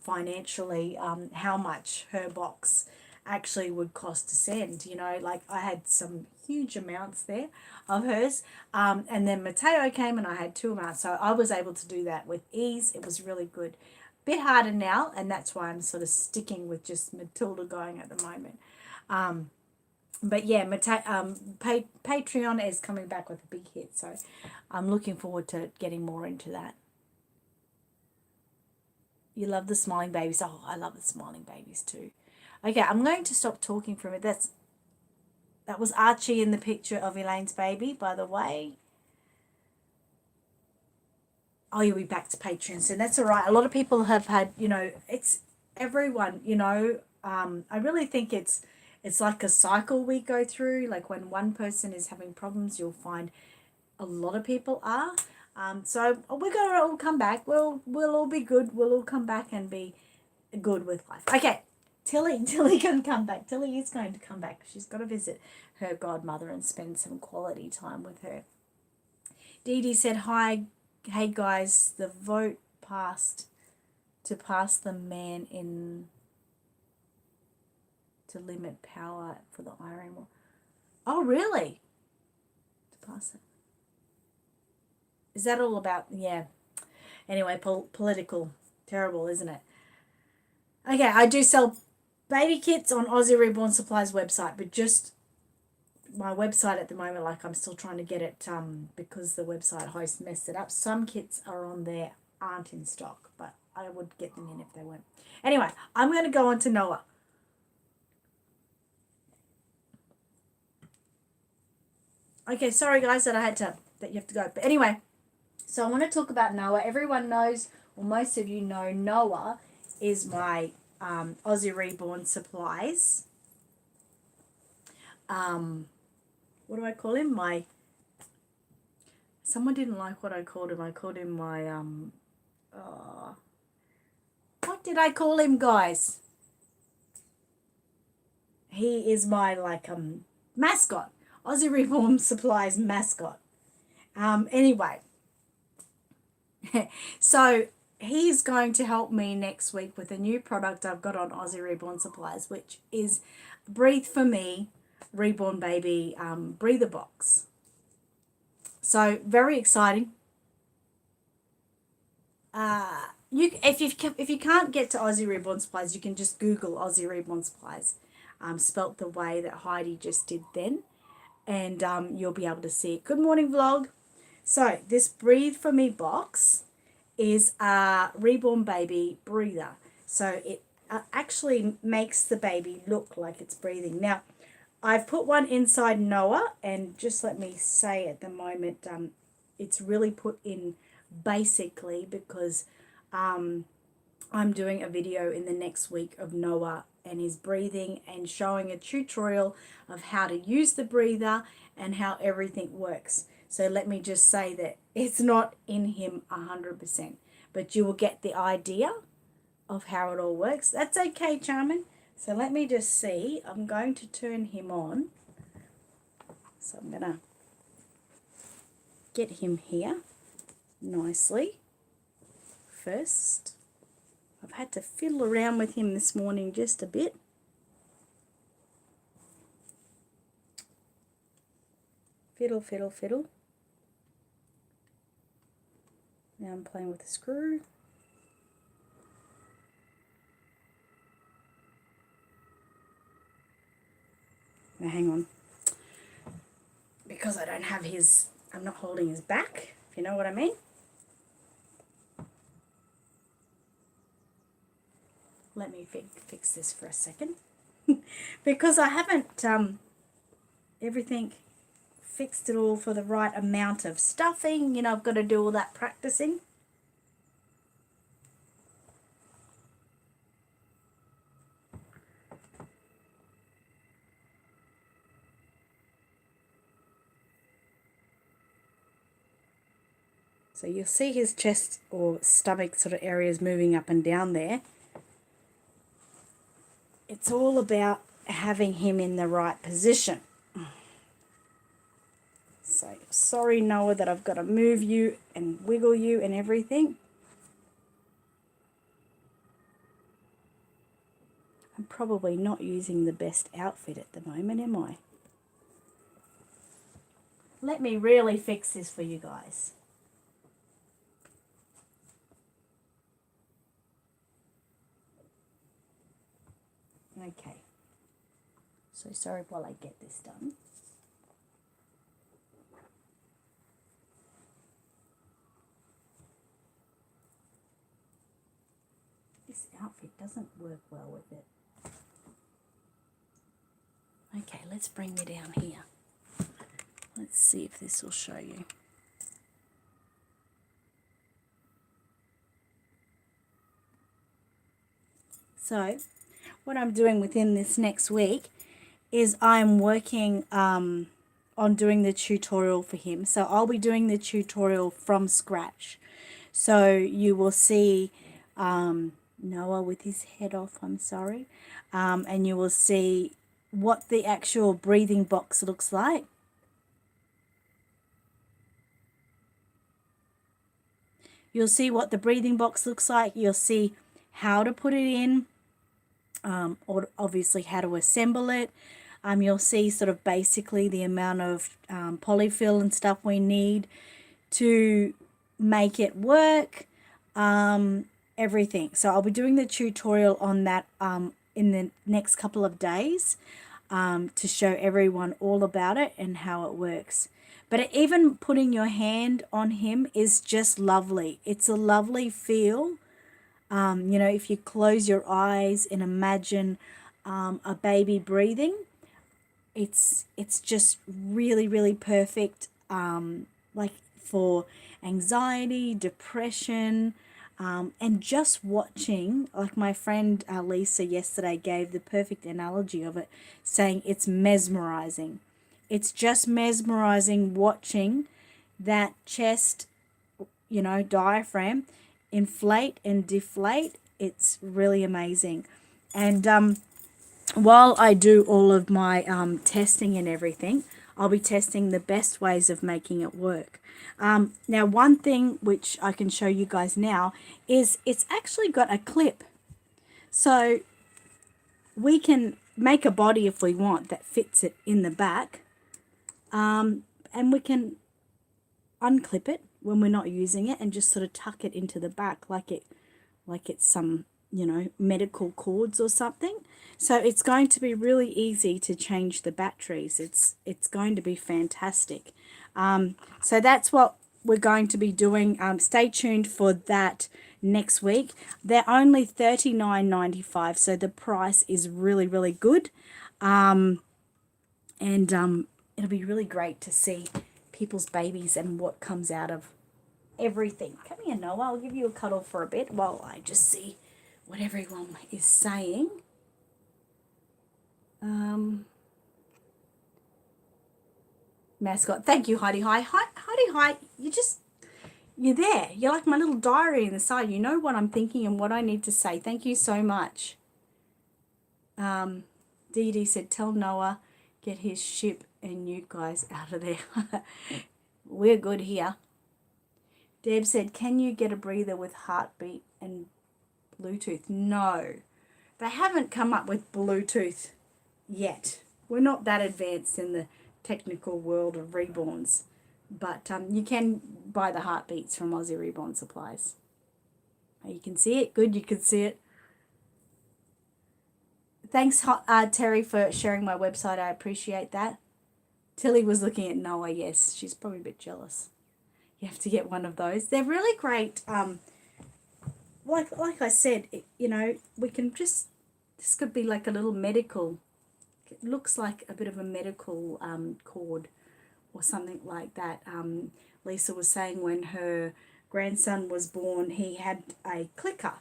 financially how much her box actually would cost to send. You know, like I had some huge amounts there of hers, and then Mateo came and I had 2 amounts, so I was able to do that with ease. It was really good. Bit harder now, and that's why I'm sort of sticking with just Matilda going at the moment. But yeah, Patreon is coming back with a big hit, so I'm looking forward to getting more into that. You love the smiling babies. Oh, I love the smiling babies too. Okay, I'm going to stop talking for a minute. That was Archie in the picture of Elaine's baby, by the way. Oh, you'll be back to Patreon soon. That's all right. A lot of people have had, you know, it's everyone, you know. I really think it's like a cycle we go through. Like when one person is having problems, you'll find a lot of people are. So we're going to all come back. We'll all be good. We'll all come back and be good with life. Okay. Tilly can come back. Tilly is going to come back. She's got to visit her godmother and spend some quality time with her. Dee Dee said, hi, hey guys, the vote passed to pass the man in to limit power for the Iran war. Oh, really? To pass it. Is that all about, yeah. Anyway, political, terrible, isn't it? Okay, I do sell baby kits on Aussie Reborn Supplies website, but just my website at the moment, like I'm still trying to get it because the website host messed it up. Some kits are on there, aren't in stock, but I would get them in if they weren't. Anyway, I'm going to go on to Noah. Okay, sorry guys that you have to go. But anyway, so I want to talk about Noah. Everyone knows, or most of you know, Noah is my Aussie Reborn Supplies. What do I call him? Someone didn't like what I called him. I called him my what did I call him, guys? He is my mascot. Aussie Reborn Supplies mascot. Anyway, so he's going to help me next week with a new product I've got on Aussie Reborn Supplies, which is Breathe For Me Reborn Baby breather box. So very exciting. If you can't get to Aussie Reborn Supplies, you can just Google Aussie Reborn Supplies, spelt the way that Heidi just did then, and you'll be able to see it. Good morning, vlog. So this Breathe For Me box is a Reborn Baby breather. So it actually makes the baby look like it's breathing. Now, I've put one inside Noah, and just let me say at the moment, it's really put in basically because I'm doing a video in the next week of Noah and his breathing and showing a tutorial of how to use the breather and how everything works. So let me just say that it's not in him 100%, but you will get the idea of how it all works. That's okay, Charmin. So let me just see. I'm going to turn him on. So I'm going to get him here nicely first. I've had to fiddle around with him this morning just a bit. Fiddle, fiddle, fiddle. Now I'm playing with the screw. Now hang on. Because I don't have I'm not holding his back, if you know what I mean. Let me fix this for a second. Because I haven't everything fixed it all for the right amount of stuffing. You know, I've got to do all that practicing. So you'll see his chest or stomach sort of areas moving up and down there. It's all about having him in the right position. So sorry, Noah, that I've got to move you and wiggle you and everything. I'm probably not using the best outfit at the moment, am I? Let me really fix this for you guys. Okay. So sorry while I get this done. This outfit doesn't work well with it. Okay, let's bring me down here. Let's see if this will show you. So, what I'm doing within this next week is I'm working on doing the tutorial for him. So I'll be doing the tutorial from scratch. So you will see Noah with his head off, I'm sorry. And you will see what the actual breathing box looks like. You'll see what the breathing box looks like. You'll see how to put it in, or obviously how to assemble it. You'll see sort of basically the amount of polyfill and stuff we need to make it work. everything. So I'll be doing the tutorial on that in the next couple of days to show everyone all about it and how it works. But even putting your hand on him is just lovely. It's a lovely feel. You know, if you close your eyes and imagine a baby breathing, it's just really, really perfect, like for anxiety, depression, and just watching. Like my friend Lisa yesterday gave the perfect analogy of it, saying it's mesmerizing. It's just mesmerizing watching that chest, you know, diaphragm inflate and deflate. It's really amazing. And while I do all of my testing and everything, I'll be testing the best ways of making it work. Now, one thing which I can show you guys now is it's actually got a clip. So we can make a body if we want that fits it in the back. And we can unclip it when we're not using it and just sort of tuck it into the back like it's some, you know, medical cords or something. So it's going to be really easy to change the batteries. It's going to be fantastic. So that's what we're going to be doing. Stay tuned for that next week. They're only $39.95, so the price is really, really good. And it'll be really great to see people's babies and what comes out of everything. Come here, Noah. I'll give you a cuddle for a bit while I just see what everyone is saying. Mascot. Thank you, Heidi Hi. Heidi Hi, you're there. You're like my little diary in the side. You know what I'm thinking and what I need to say. Thank you so much. Dee Dee said, tell Noah, get his ship and you guys out of there. We're good here. Deb said, can you get a breather with heartbeat and Bluetooth? No, they haven't come up with Bluetooth yet. We're not that advanced in the technical world of Reborns, but you can buy the heartbeats from Aussie Reborn Supplies. You can see it. Good, you can see it. Thanks, Terry, for sharing my website. I appreciate that. Tilly was looking at Noah. Yes, she's probably a bit jealous. You have to get one of those. They're really great. Like I said, you know, we can just, this could be like a little medical, it looks like a bit of a medical cord or something like that. Lisa was saying when her grandson was born, he had a clicker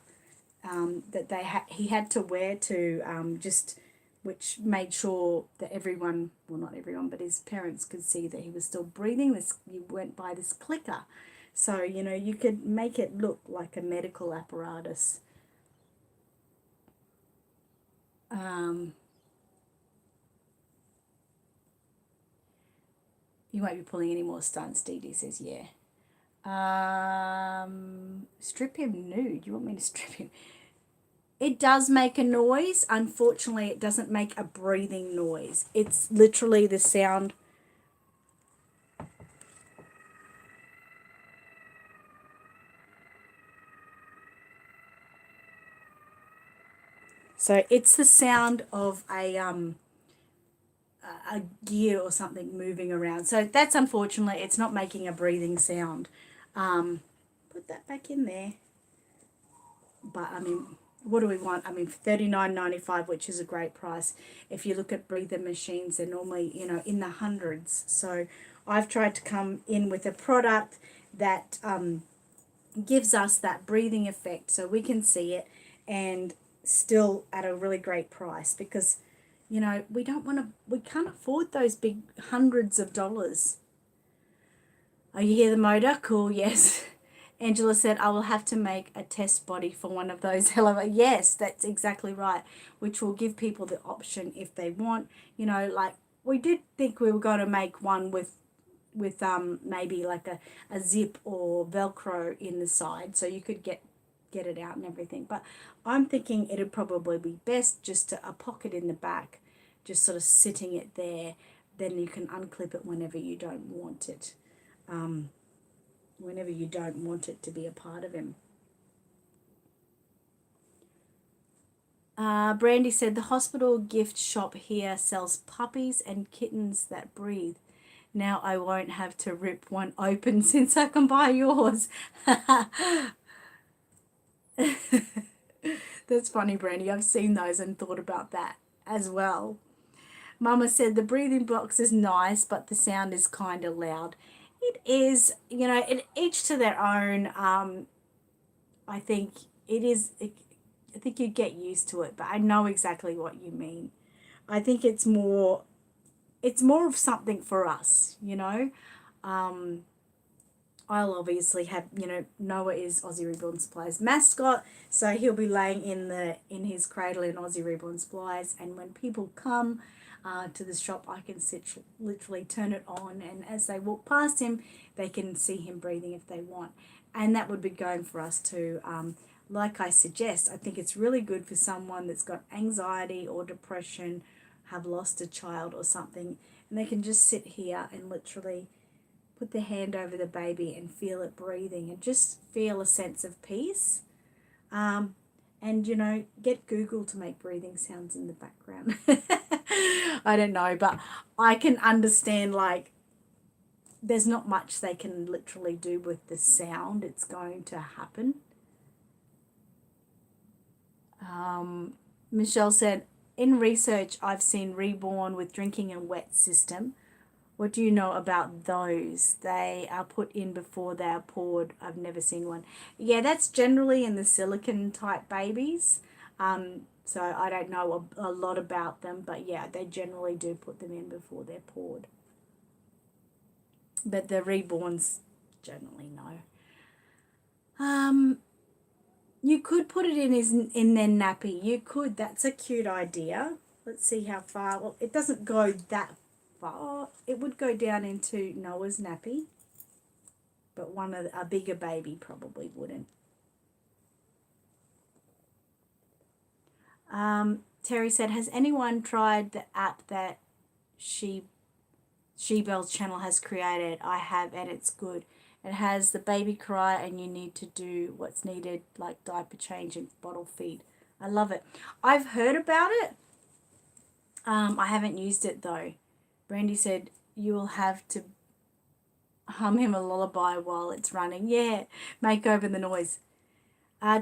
that he had to wear to just, which made sure that everyone, well, not everyone, but his parents could see that he was still breathing. You went by this clicker. So, you know, you could make it look like a medical apparatus. You won't be pulling any more stunts, Dee Dee says, yeah. Strip him nude. You want me to strip him? It does make a noise. Unfortunately, it doesn't make a breathing noise. It's literally the sound. So it's the sound of a gear or something moving around. So that's unfortunately, it's not making a breathing sound. Put that back in there. But I mean, what do we want? I mean, $39.95, which is a great price. If you look at breather machines, they're normally, you know, in the hundreds. So I've tried to come in with a product that gives us that breathing effect so we can see it and still at a really great price, because, you know, we can't afford those big hundreds of dollars. Oh, you hear the motor? Cool, yes. Angela said, I will have to make a test body for one of those. Hello. Yes, that's exactly right, which will give people the option if they want. You know, like we did think we were going to make one with maybe like a zip or Velcro in the side so you could get it out and everything. But I'm thinking it'd probably be best just to a pocket in the back, just sort of sitting it there. Then you can unclip it whenever you don't want it. Whenever you don't want it to be a part of him. Brandy said the hospital gift shop here sells puppies and kittens that breathe. Now I won't have to rip one open since I can buy yours. That's funny, Brandy. I've seen those and thought about that as well. Mama said the breathing box is nice, but the sound is kind of loud. It is, each to their own. I think it is. I think you get used to it, but I know exactly what you mean. I think it's more. It's more of something for us. I'll obviously have, Noah is Aussie Reborn Supplies mascot, so he'll be laying in his cradle in Aussie Reborn Supplies, and when people come to the shop, I can literally turn it on, and as they walk past him, they can see him breathing if they want, and that would be going for us too. Like I suggest, I think it's really good for someone that's got anxiety or depression, have lost a child or something, and they can just sit here and literally put their hand over the baby and feel it breathing and just feel a sense of peace. And, get Google to make breathing sounds in the background. I don't know, but I can understand, like, there's not much they can literally do with the sound. It's going to happen. Michelle said, in research, I've seen Reborn with drinking and wet system. What do you know about those? They are put in before they are poured. I've never seen one. Yeah, that's generally in the silicone type babies. So I don't know a lot about them, but yeah, they generally do put them in before they're poured. But the reborns generally no. You could put it in their nappy. You could. That's a cute idea. Let's see how far. Well, it doesn't go that far. It would go down into Noah's nappy, but a bigger baby probably wouldn't. Terry said, has anyone tried the app that She-Bell's channel has created? I have, and it's good. It has the baby cry, and you need to do what's needed, like diaper change and bottle feed. I love it. I've heard about it. I haven't used it though. Brandy said, you will have to hum him a lullaby while it's running. Yeah, make over the noise.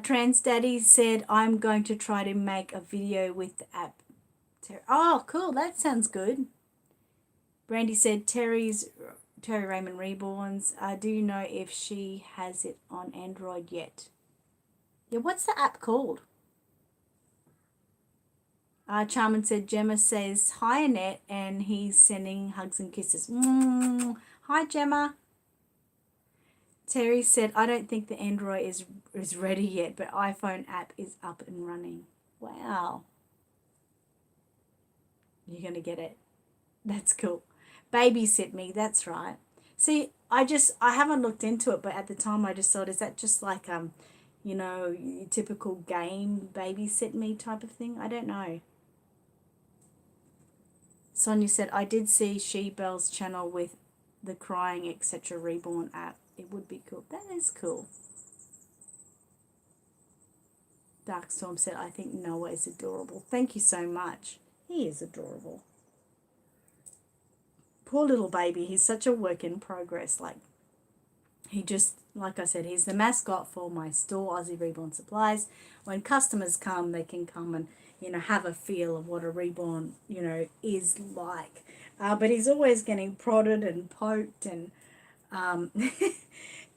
Trans Daddy said, I'm going to try to make a video with the app. Oh, cool. That sounds good. Brandy said, Terry Raymond Reborns. Do you know if she has it on Android yet? Yeah, what's the app called? Charmin said, Gemma says, hi, Annette, and he's sending hugs and kisses. Hi, Gemma. Terry said, I don't think the Android is ready yet, but iPhone app is up and running. Wow. You're going to get it. That's cool. Babysit me, that's right. See, I haven't looked into it, but at the time I just thought, is that just like, your typical game babysit me type of thing? I don't know. Sonia said, I did see She-Bell's channel with the crying, etc. Reborn app. It would be cool. That is cool. Darkstorm said, I think Noah is adorable. Thank you so much. He is adorable. Poor little baby. He's such a work in progress. Like I said, he's the mascot for my store, Aussie Reborn Supplies. When customers come, they can come and, have a feel of what a reborn, is like. But he's always getting prodded and poked, and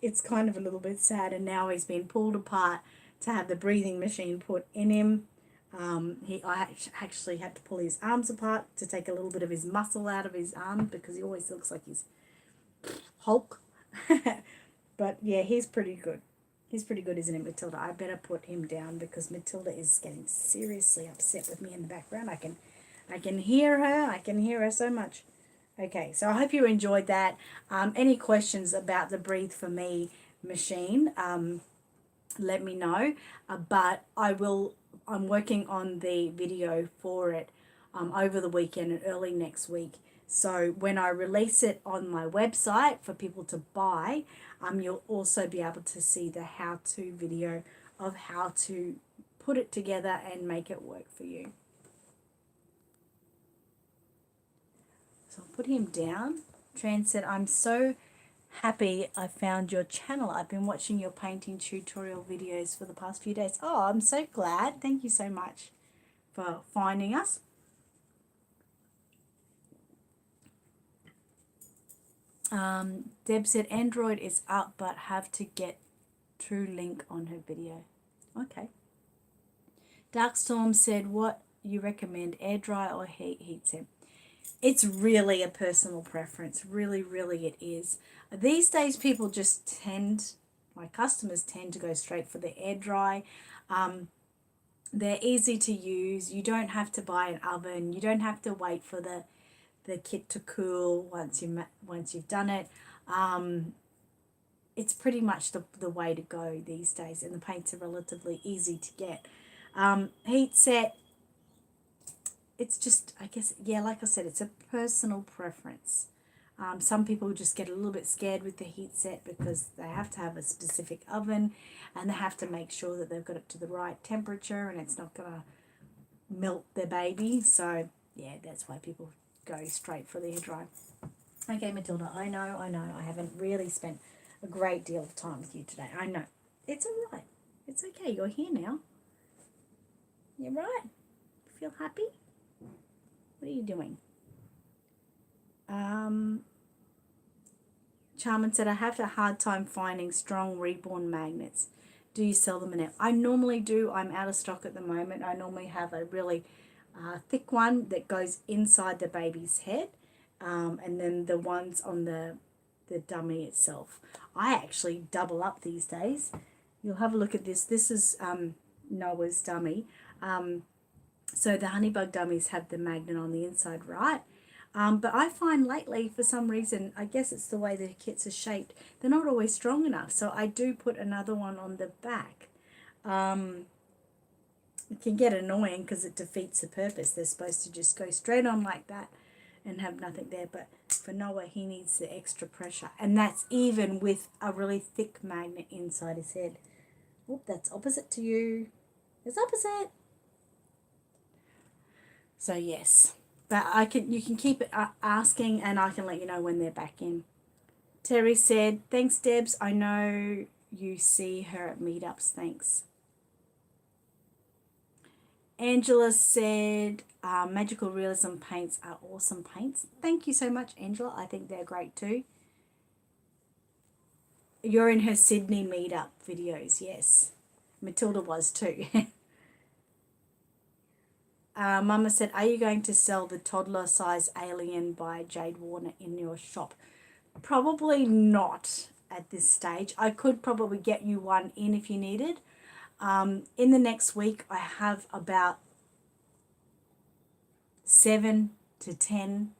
it's kind of a little bit sad. And now he's been pulled apart to have the breathing machine put in him. I actually had to pull his arms apart to take a little bit of his muscle out of his arm because he always looks like he's Hulk. But yeah, he's pretty good. He's pretty good, isn't he, Matilda? I better put him down because Matilda is getting seriously upset with me in the background. I can hear her. I can hear her so much. Okay, so I hope you enjoyed that. Any questions about the Breathe For Me machine, let me know. But I'm working on the video for it over the weekend and early next week. So when I release it on my website for people to buy, you'll also be able to see the how-to video of how to put it together and make it work for you. So I'll put him down. Tran said, I'm so happy I found your channel. I've been watching your painting tutorial videos for the past few days. Oh, I'm so glad. Thank you so much for finding us. Deb said, Android is up, but have to get true link on her video. Okay. Darkstorm said, what you recommend, air dry or heat set? It's really a personal preference. Really, really it is. These days people just my customers tend to go straight for the air dry. They're easy to use. You don't have to buy an oven. You don't have to wait for the kit to cool once you've done it. It's pretty much the way to go these days, and the paints are relatively easy to get. Heat set, it's just, I guess, yeah, like I said, it's a personal preference. Some people just get a little bit scared with the heat set because they have to have a specific oven and they have to make sure that they've got it to the right temperature and it's not going to melt their baby. So, yeah, that's why people go straight for the air dry. Okay, Matilda, I know. I haven't really spent a great deal of time with you today. I know. It's all right. It's okay. You're here now. You're right. Feel happy? What are you doing? Charmin said, I have a hard time finding strong Reborn magnets. Do you sell them, Annette? I normally do. I'm out of stock at the moment. I normally have a really thick one that goes inside the baby's head, and then the ones on the dummy itself. I actually double up these days. You'll have a look at this. This is Noah's dummy. So the honeybug dummies have the magnet on the inside, right? But I find lately, for some reason, I guess it's the way the kits are shaped, they're not always strong enough. So I do put another one on the back. It can get annoying because it defeats the purpose. They're supposed to just go straight on like that and have nothing there. But for Noah, he needs the extra pressure. And that's even with a really thick magnet inside his head. Oop, that's opposite to you. It's opposite. So yes, but you can keep it asking, and I can let you know when they're back in. Terry said, thanks, Debs. I know you see her at meetups. Thanks. Angela said, magical realism paints are awesome paints. Thank you so much, Angela. I think they're great too. You're in her Sydney meetup videos, yes. Matilda was too. Mama said, are you going to sell the toddler size Alien by Jade Warner in your shop? Probably not at this stage. I could probably get you one in if you needed. In the next week, I have about 7 to 10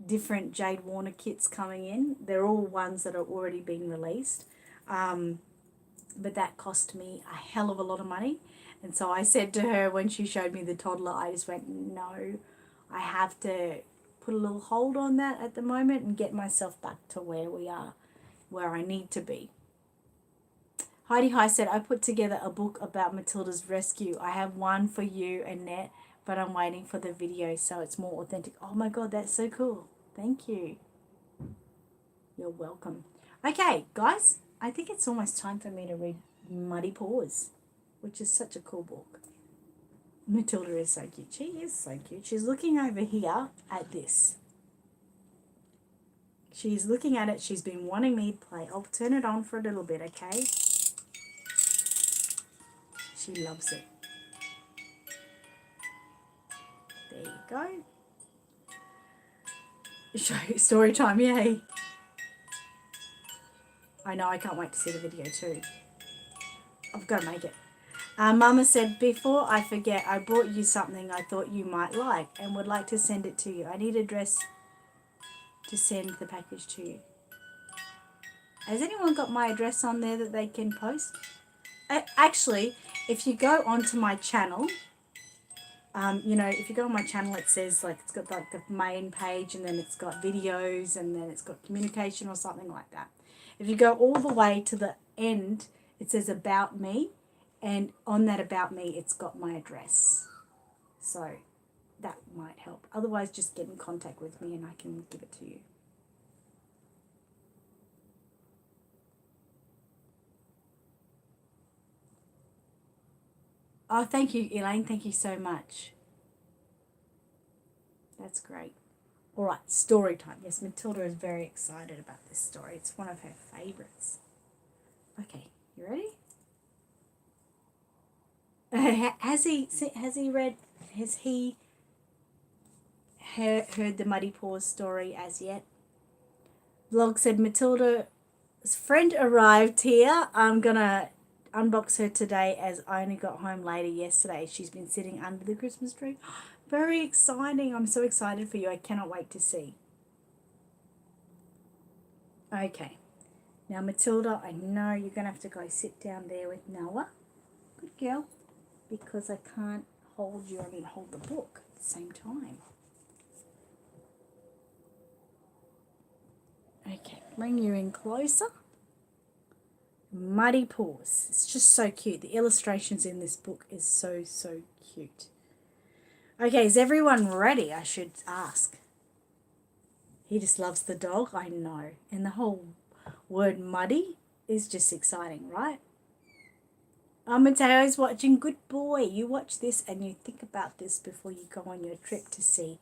different Jade Warner kits coming in. They're all ones that are already being released. But that cost me a hell of a lot of money. And so I said to her when she showed me the toddler, I just went, no, I have to put a little hold on that at the moment and get myself back to where I need to be. Heidi High said, I put together a book about Matilda's rescue. I have one for you, Annette, but I'm waiting for the video so it's more authentic. Oh my God, that's so cool. Thank you. You're welcome. Okay, guys, I think it's almost time for me to read Muddy Paws, which is such a cool book. Matilda is so cute. She is so cute. She's looking over here at this. She's looking at it. She's been wanting me to play. I'll turn it on for a little bit, okay? She loves it. There you go. Story time, yay. I know, I can't wait to see the video too. I've got to make it. Mama said, before I forget, I brought you something I thought you might like and would like to send it to you. I need an address to send the package to you. Has anyone got my address on there that they can post? Actually, if you go onto my channel, if you go on my channel, it says, like, it's got like the main page and then it's got videos and then it's got communication or something like that. If you go all the way to the end, it says about me. And on that about me, it's got my address. So that might help. Otherwise, just get in contact with me and I can give it to you. Oh, thank you, Elaine. Thank you so much. That's great. All right, story time. Yes, Matilda is very excited about this story. It's one of her favourites. Okay, you ready? Has he heard the Muddy Paws story as yet? Vlog said Matilda's friend arrived here. I'm gonna unbox her today as I only got home later yesterday. She's been sitting under the Christmas tree. Very exciting. I'm so excited for you. I cannot wait to see. Okay. Now, Matilda, I know you're going to have to go sit down there with Noah. Good girl. Because I can't hold you. I'm going to hold the book at the same time. Okay. Bring you in closer. Muddy Paws. It's just so cute. The illustrations in this book is so, so cute. Okay, is everyone ready? I should ask. He just loves the dog. I know. And the whole word muddy is just exciting, right? Oh, Mateo's watching. Good boy. You watch this and you think about this before you go on your trip to see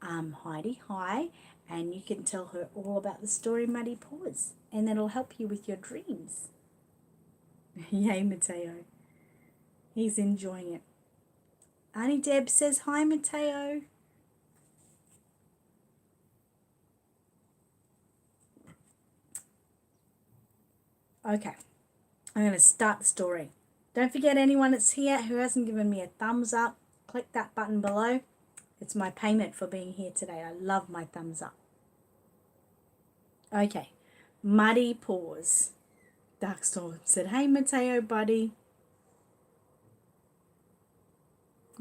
Heidi. Hi. And you can tell her all about the story Muddy Paws. And that'll help you with your dreams. Yay, Mateo. He's enjoying it. Auntie Deb says hi, Mateo. Okay, I'm going to start the story. Don't forget, anyone that's here who hasn't given me a thumbs up, click that button below. It's my payment for being here today. I love my thumbs up. Okay, Muddy Paws. Darkstorm said, hey, Mateo, buddy.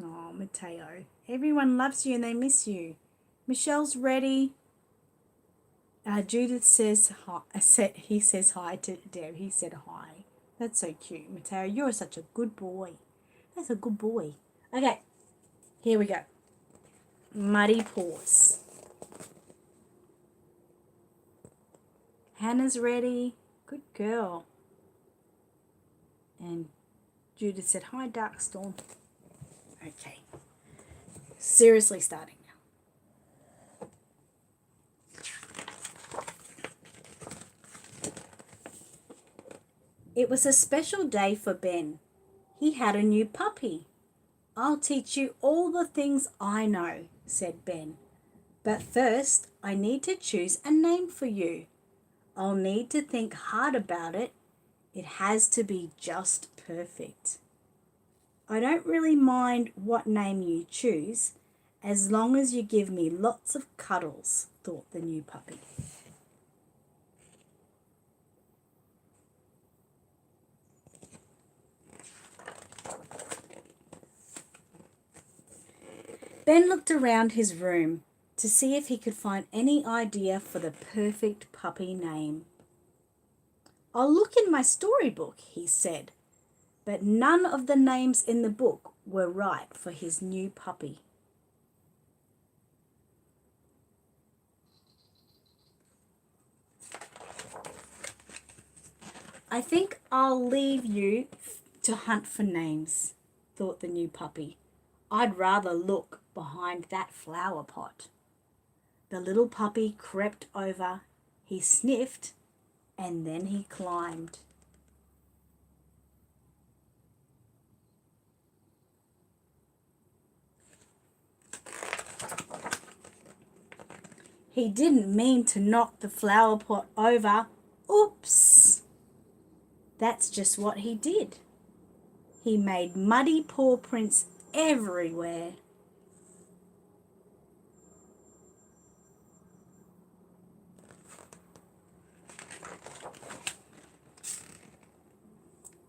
Oh, Mateo. Everyone loves you and they miss you. Michelle's ready. Judith says hi. He says hi to Deb. He said hi. That's so cute. Mateo, you're such a good boy. That's a good boy. Okay, here we go. Muddy Paws. Hannah's ready. Good girl. And Judith said hi, Darkstorm. Okay. Seriously starting now. It was a special day for Ben. He had a new puppy. I'll teach you all the things I know, said Ben. But first, I need to choose a name for you. I'll need to think hard about it. It has to be just perfect. I don't really mind what name you choose, as long as you give me lots of cuddles, thought the new puppy. Ben looked around his room to see if he could find any idea for the perfect puppy name. I'll look in my storybook, he said, but none of the names in the book were right for his new puppy. I think I'll leave you to hunt for names, thought the new puppy. I'd rather look behind that flower pot. The little puppy crept over, he sniffed, and then he climbed. He didn't mean to knock the flower pot over. Oops! That's just what he did. He made muddy paw prints everywhere.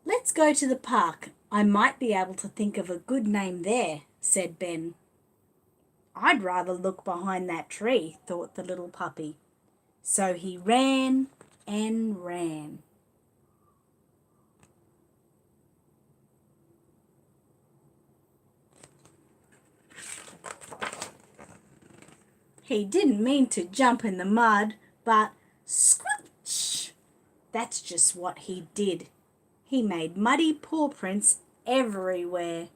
Let's go to the park. I might be able to think of a good name there, said Ben. I'd rather look behind that tree, thought the little puppy. So he ran and ran. He didn't mean to jump in the mud, but squelch! That's just what he did. He made muddy paw prints everywhere.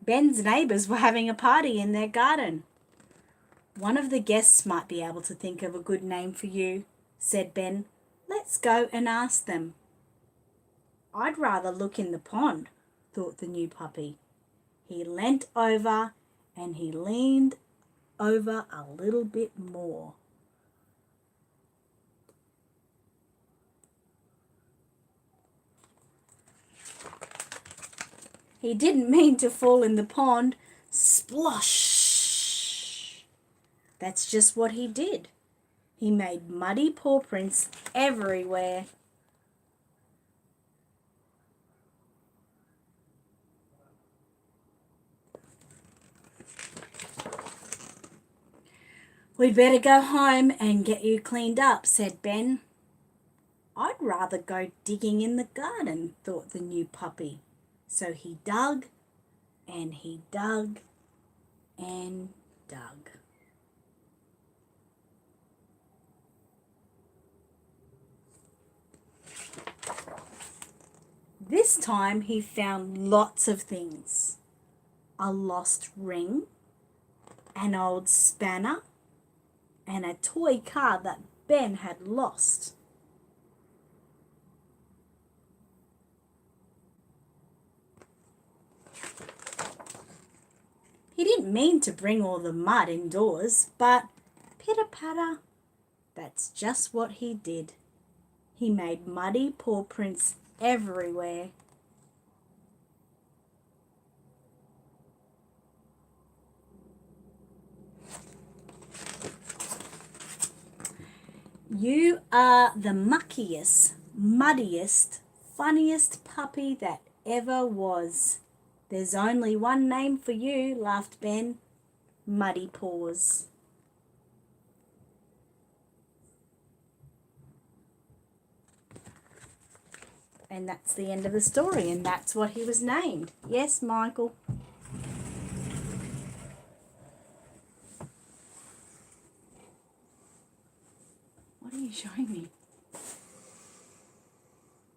Ben's neighbours were having a party in their garden. One of the guests might be able to think of a good name for you, said Ben. Let's go and ask them. I'd rather look in the pond, thought the new puppy. He leant over and he leaned over a little bit more. He didn't mean to fall in the pond. Splosh! That's just what he did. He made muddy paw prints everywhere. We'd better go home and get you cleaned up, said Ben. I'd rather go digging in the garden, thought the new puppy. So he dug and he dug and dug. This time he found lots of things. A lost ring, an old spanner, and a toy car that Ben had lost. He didn't mean to bring all the mud indoors, but pitter-patter, that's just what he did. He made muddy paw prints everywhere. You are the muckiest, muddiest, funniest puppy that ever was. There's only one name for you, laughed Ben. Muddy Paws. And that's the end of the story, and that's what he was named. Yes, Michael. What are you showing me?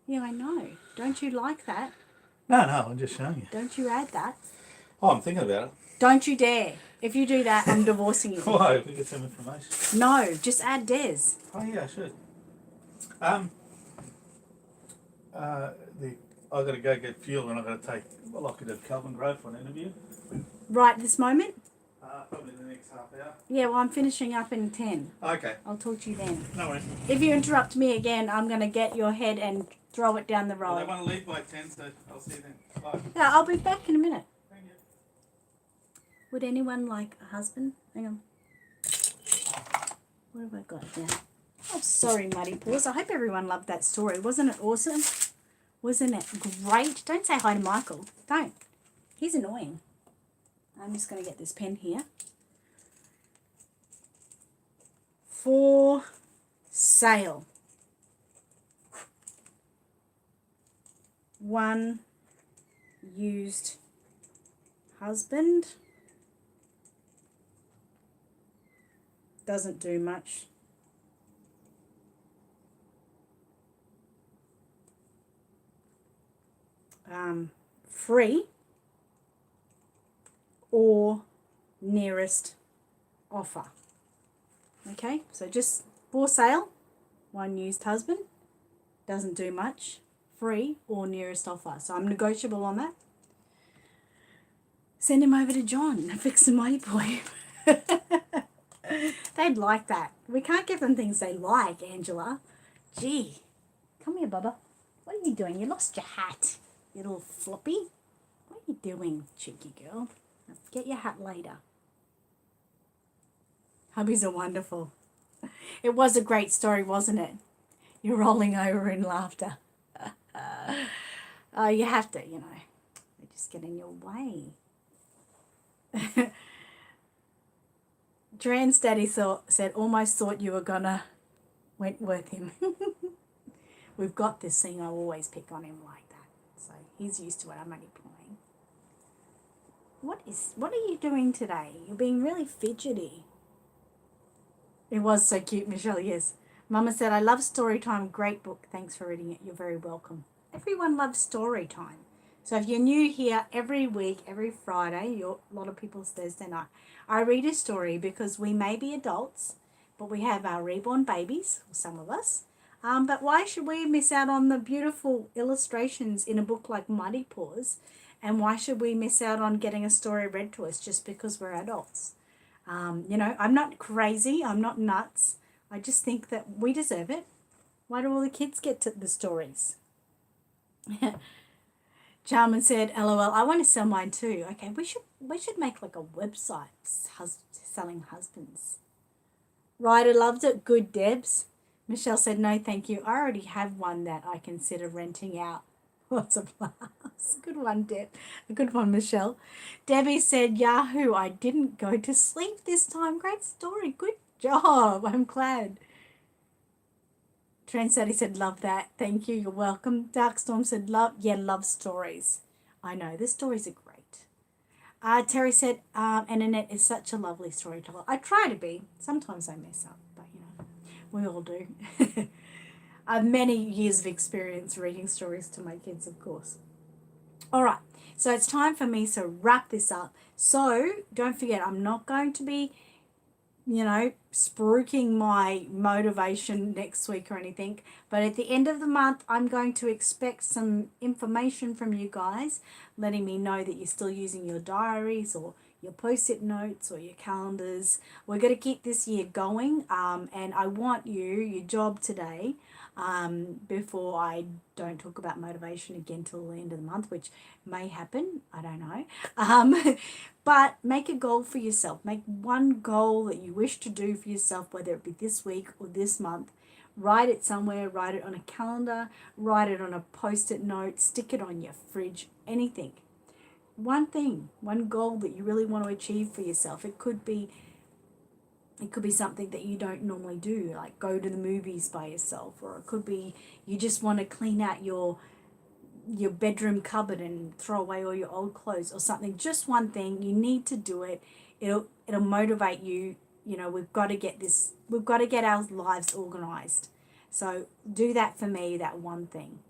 Yeah, I know. Don't you like that? No, I'm just showing you. Don't you add that? Oh, I'm thinking about it. Don't you dare. If you do that, I'm divorcing you. Why? If we get some information. No, just add Des. Oh yeah, I should. I got to go get fuel, and I got to take Lockie to Kelvin Grove for an interview. Right this moment? Probably the next half hour. Yeah, well, I'm finishing up in 10. Okay. I'll talk to you then. No worries. If you interrupt me again, I'm going to get your head and throw it down the road. Well, they want to leave by 10, so I'll see you then. Bye. Yeah, I'll be back in a minute. Thank you. Would anyone like a husband? Hang on. What have I got here? Oh, sorry, Muddy Paws. I hope everyone loved that story. Wasn't it awesome? Wasn't it great? Don't say hi to Michael. Don't. He's annoying. I'm just going to get this pen here. For sale. One used husband. Doesn't do much. Free or nearest offer. Okay, so just for sale, one used husband, doesn't do much, free or nearest offer. So I'm negotiable on that. Send him over to John, Fix and Mighty Boy. They'd like that. We can't give them things they like, Angela. Gee, come here, Bubba. What are you doing? You lost your hat, you little floppy. What are you doing, cheeky girl? Get your hat later. Hubbies are wonderful. It was a great story, wasn't it? You're rolling over in laughter. Oh, you have to, you know. They just get in your way. Dran's daddy said, almost thought you were gonna Wentworth him. we've got this thing. I always pick on him like that. So he's used to it. I'm only playing. What are you doing today? You're being really fidgety. It was so cute, Michelle, yes. Mama said, I love Storytime. Great book. Thanks for reading it. You're very welcome. Everyone loves Storytime. So if you're new here, every week, every Friday, a lot of people's Thursday night, I read a story because we may be adults, but we have our reborn babies, some of us. But why should we miss out on the beautiful illustrations in a book like Mighty Paws? And why should we miss out on getting a story read to us just because we're adults? I'm not crazy. I'm not nuts. I just think that we deserve it. Why do all the kids get to the stories? Charmin said, LOL, I want to sell mine too. Okay, we should make like a website selling husbands. Ryder loved it. Good, Debs. Michelle said, no, thank you. I already have one that I consider renting out. What's a plus? Good one, Deb. A good one, Michelle. Debbie said, Yahoo, I didn't go to sleep this time. Great story. Good job. I'm glad. Trendsetter said, love that. Thank you. You're welcome. Darkstorm said, love stories. I know. The stories are great. Terry said, and Annette is such a lovely storyteller. I try to be. Sometimes I mess up, but we all do. I have many years of experience reading stories to my kids, of course. All right. So it's time for me to wrap this up. So don't forget, I'm not going to be spruiking my motivation next week or anything. But at the end of the month, I'm going to expect some information from you guys, letting me know that you're still using your diaries or your post-it notes or your calendars. We're going to keep this year going. And I want your job today, before I don't talk about motivation again till the end of the month, which may happen. I don't know. But make a goal for yourself. Make one goal that you wish to do for yourself, whether it be this week or this month. Write it somewhere, write it on a calendar, write it on a post-it note, stick it on your fridge, anything. One thing, one goal that you really want to achieve for yourself. It could be something that you don't normally do, like go to the movies by yourself, or it could be you just want to clean out your bedroom cupboard and throw away all your old clothes or something. Just one thing. You need to do it. It'll motivate you. We've got to get our lives organized. So do that for me, that one thing.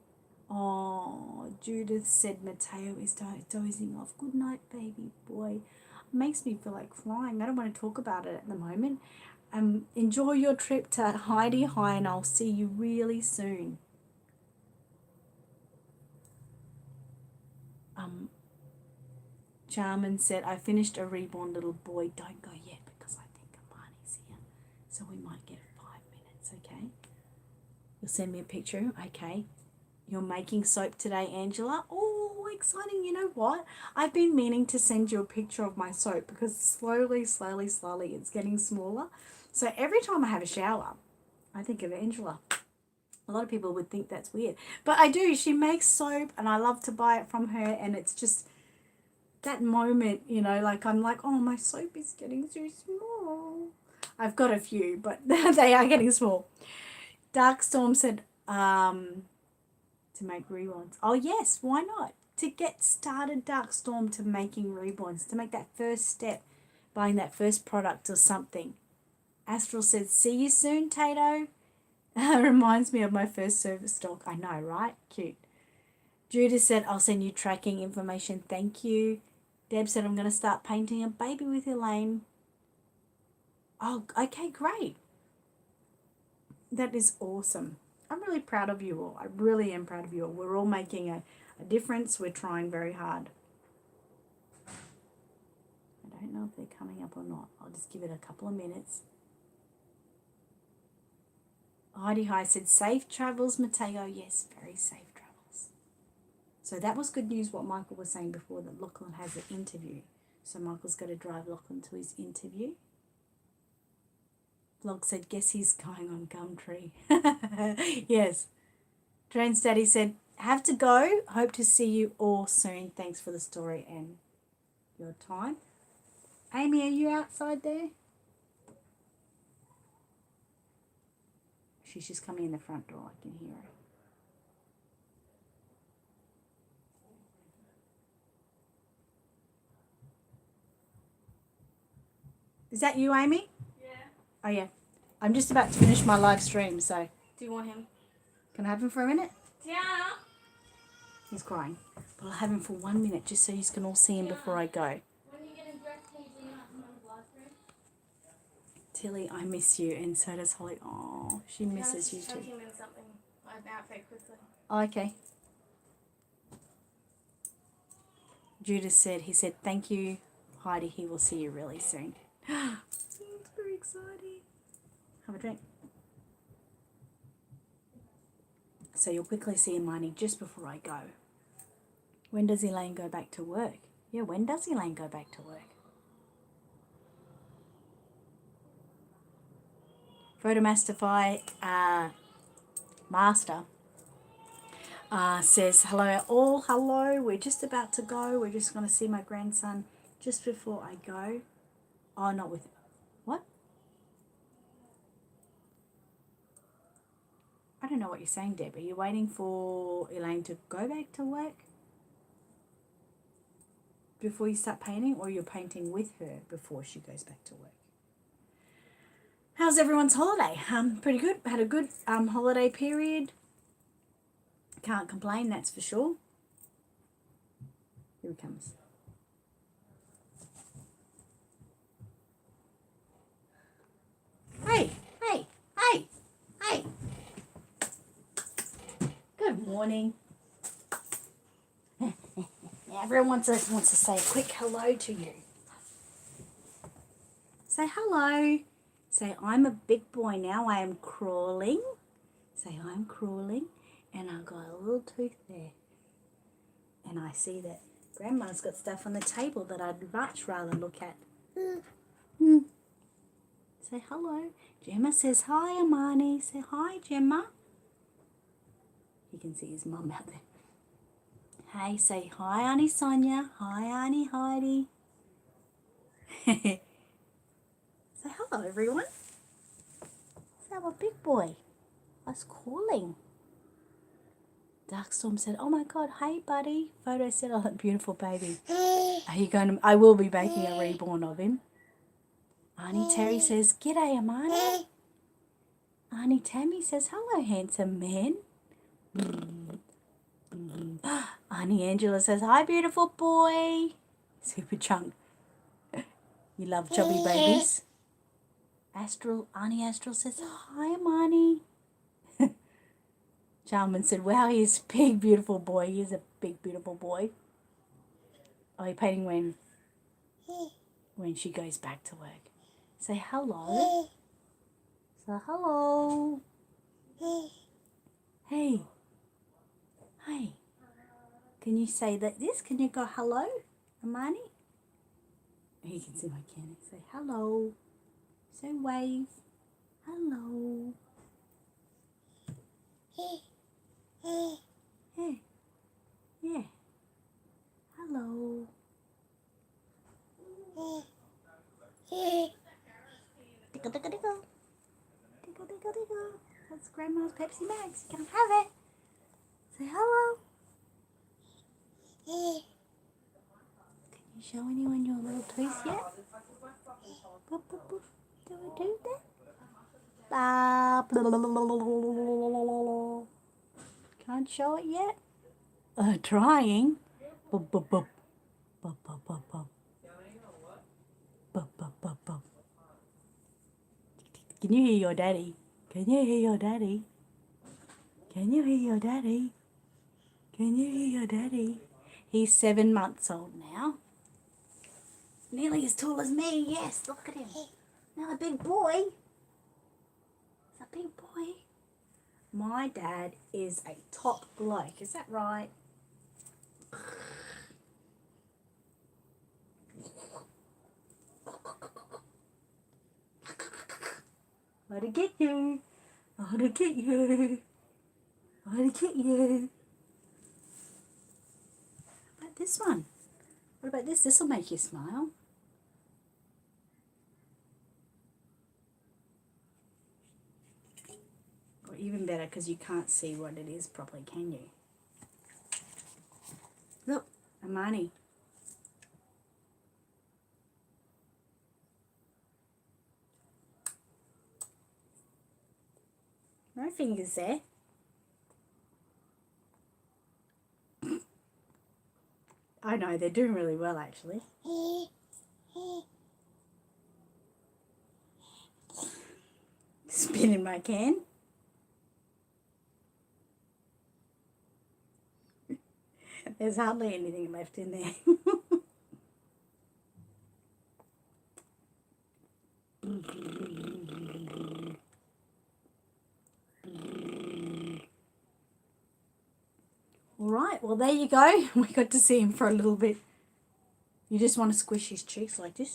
Oh, Judith said Mateo is dozing off. Good night, baby boy. Makes me feel like crying. I don't want to talk about it at the moment. Enjoy your trip to Heidi High, and I'll see you really soon. Charmin said, I finished a Reborn little boy. Don't go yet because I think Amani's here. So we might get 5 minutes, okay? You'll send me a picture, okay? You're making soap today, Angela. Oh, exciting. You know what? I've been meaning to send you a picture of my soap because slowly it's getting smaller. So every time I have a shower, I think of Angela. A lot of people would think that's weird. But I do. She makes soap and I love to buy it from her, and it's just that moment, like I'm like, oh, my soap is getting too small. I've got a few, but they are getting small. Darkstorm said, to make reborns. Oh, yes, why not? To get started, Darkstorm, to making reborns, to make that first step, buying that first product or something. Astral said, see you soon, Tato. Reminds me of my first service dog. I know, right? Cute. Judith said, I'll send you tracking information. Thank you. Deb said, I'm going to start painting a baby with Elaine. Oh, okay, great. That is awesome. I'm really proud of you all. I really am proud of you all. We're all making a difference. We're trying very hard. I don't know if they're coming up or not. I'll just give it a couple of minutes. Heidi High said, safe travels, Mateo. Yes, very safe travels. So that was good news what Michael was saying before, that Lachlan has an interview. So Michael's got to drive Lachlan to his interview. Vlog said, guess he's going on Gumtree. Yes. Trans Daddy said, have to go. Hope to see you all soon. Thanks for the story and your time. Amy, are you outside there? She's just coming in the front door. I can hear her. Is that you, Amy? Yeah. Oh, yeah. I'm just about to finish my live stream, so Do you want him? can I have him for a minute? Yeah. He's crying. But I'll have him for 1 minute just so you can all see him before I go. When you get him dressed, can you do that in the live stream? Tilly, I miss you, and so does Holly. Oh, she misses you Show too. him in something, an outfit quickly. Oh, okay. Judas said, he said, thank you, Heidi. He will see you really soon. It's very exciting. Have a drink. So you'll quickly see Imani just before I go. When does Elaine go back to work? Yeah, when does Elaine go back to work? Photomastify Master says, hello all, hello, we're just about to go. We're just going to see my grandson just before I go. Oh, not with, what? I don't know what you're saying, Deb. Are you waiting for Elaine to go back to work before you start painting, or you're painting with her before she goes back to work? How's everyone's holiday? Pretty good. Had a good holiday period. Can't complain, that's for sure. Here he comes. Hey, hey, hey, hey. Good morning. Everyone wants to say a quick hello to you. Say hello. Say, I'm a big boy now. I am crawling. Say, I'm crawling. And I've got a little tooth there. And I see that Grandma's got stuff on the table that I'd much rather look at. Say hello. Gemma says, hi, Amani. Say, hi, Gemma. You can see his mum out there. Hey, say hi, Auntie Sonia. Hi, Auntie Heidi. Say hello, everyone. Say, I'm a big boy. I was calling. Darkstorm said, oh my God, hey, buddy. Photo said, oh, that beautiful baby. Are you going to, I will be making a reborn of him. Auntie Terry says, g'day, Amani. Auntie Tammy says, hello, handsome man. Auntie Angela says, hi, beautiful boy. Super chunk. You love chubby babies. Auntie Astral says, hi, Amani. Charmin said, wow, he's a big, beautiful boy. He's a big, beautiful boy. Oh, you're painting when she goes back to work. Say hello. Say hello. Hey. Hey. Can you say that this? Can you go hello, Amani? You can see my cannon. Say hello. Say wave. Hello. Hey. Yeah. Hello. Tickle, tickle, tickle. Tickle, tickle, tickle. That's Grandma's Pepsi Max. You can have it. Say hello. Can you show anyone your little tooth yet? Boop, boop, boop. Do I do that? Can't show it yet? Trying. Boop, boop, boop. Boop, boop, boop, boop. Boop, boop, boop, boop. Can you hear your daddy? Can you hear your daddy? Can you hear your daddy? Can you hear your daddy? He's 7 months old now. Nearly as tall as me, yes, look at him. Now a big boy. He's a big boy. My dad is a top bloke, is that right? I want to get you. I want to get you. I want to get you. What about this one? What about this? This will make you smile. Or even better, because you can't see what it is properly, can you? Look, Amani. No fingers there. I know, they're doing really well actually. Spinning my can. There's hardly anything left in there. All right, well there you go. We got to see him for a little bit. You just want to squish his cheeks like this.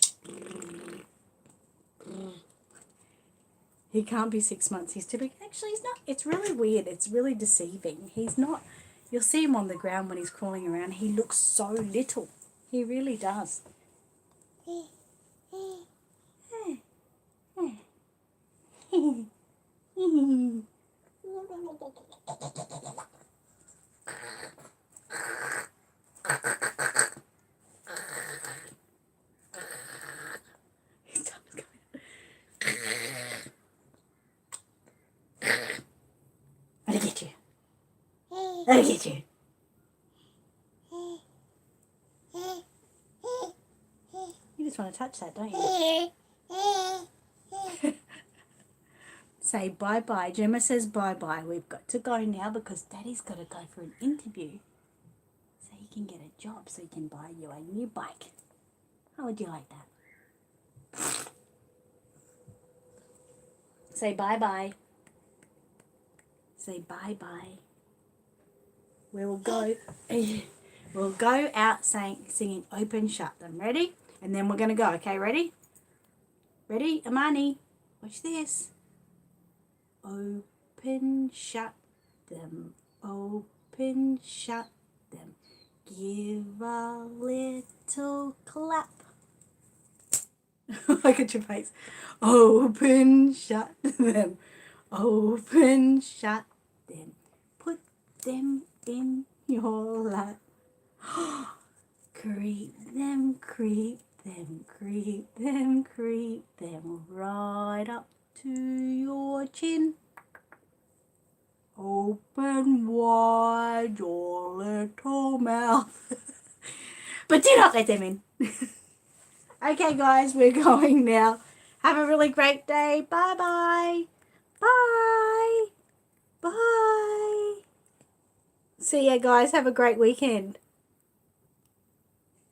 He can't be 6 months. He's too big. Actually, he's not. It's really weird. It's really deceiving. He's not. You'll see him on the ground when he's crawling around. He looks so little. He really does. I'll get you. I'll get you. You just want to touch that, don't you? Say bye-bye. Gemma says bye-bye. We've got to go now because Daddy's got to go for an interview. So he can get a job so he can buy you a new bike. How would you like that? Say bye-bye. Say bye-bye. We will go. We'll go out singing open shut them. Ready? And then we're going to go. Okay, ready? Ready? Amani, watch this. Open shut them. Open shut them. Give a little clap. Look at your face. Open shut them. Open shut them. Put them in your lap. Creep them, creep them, creep them, creep them right up to your chin. Open wide your little mouth. But do not let them in. Okay guys, we're going now. Have a really great day. Bye-bye. Bye. Bye. See ya guys. Have a great weekend.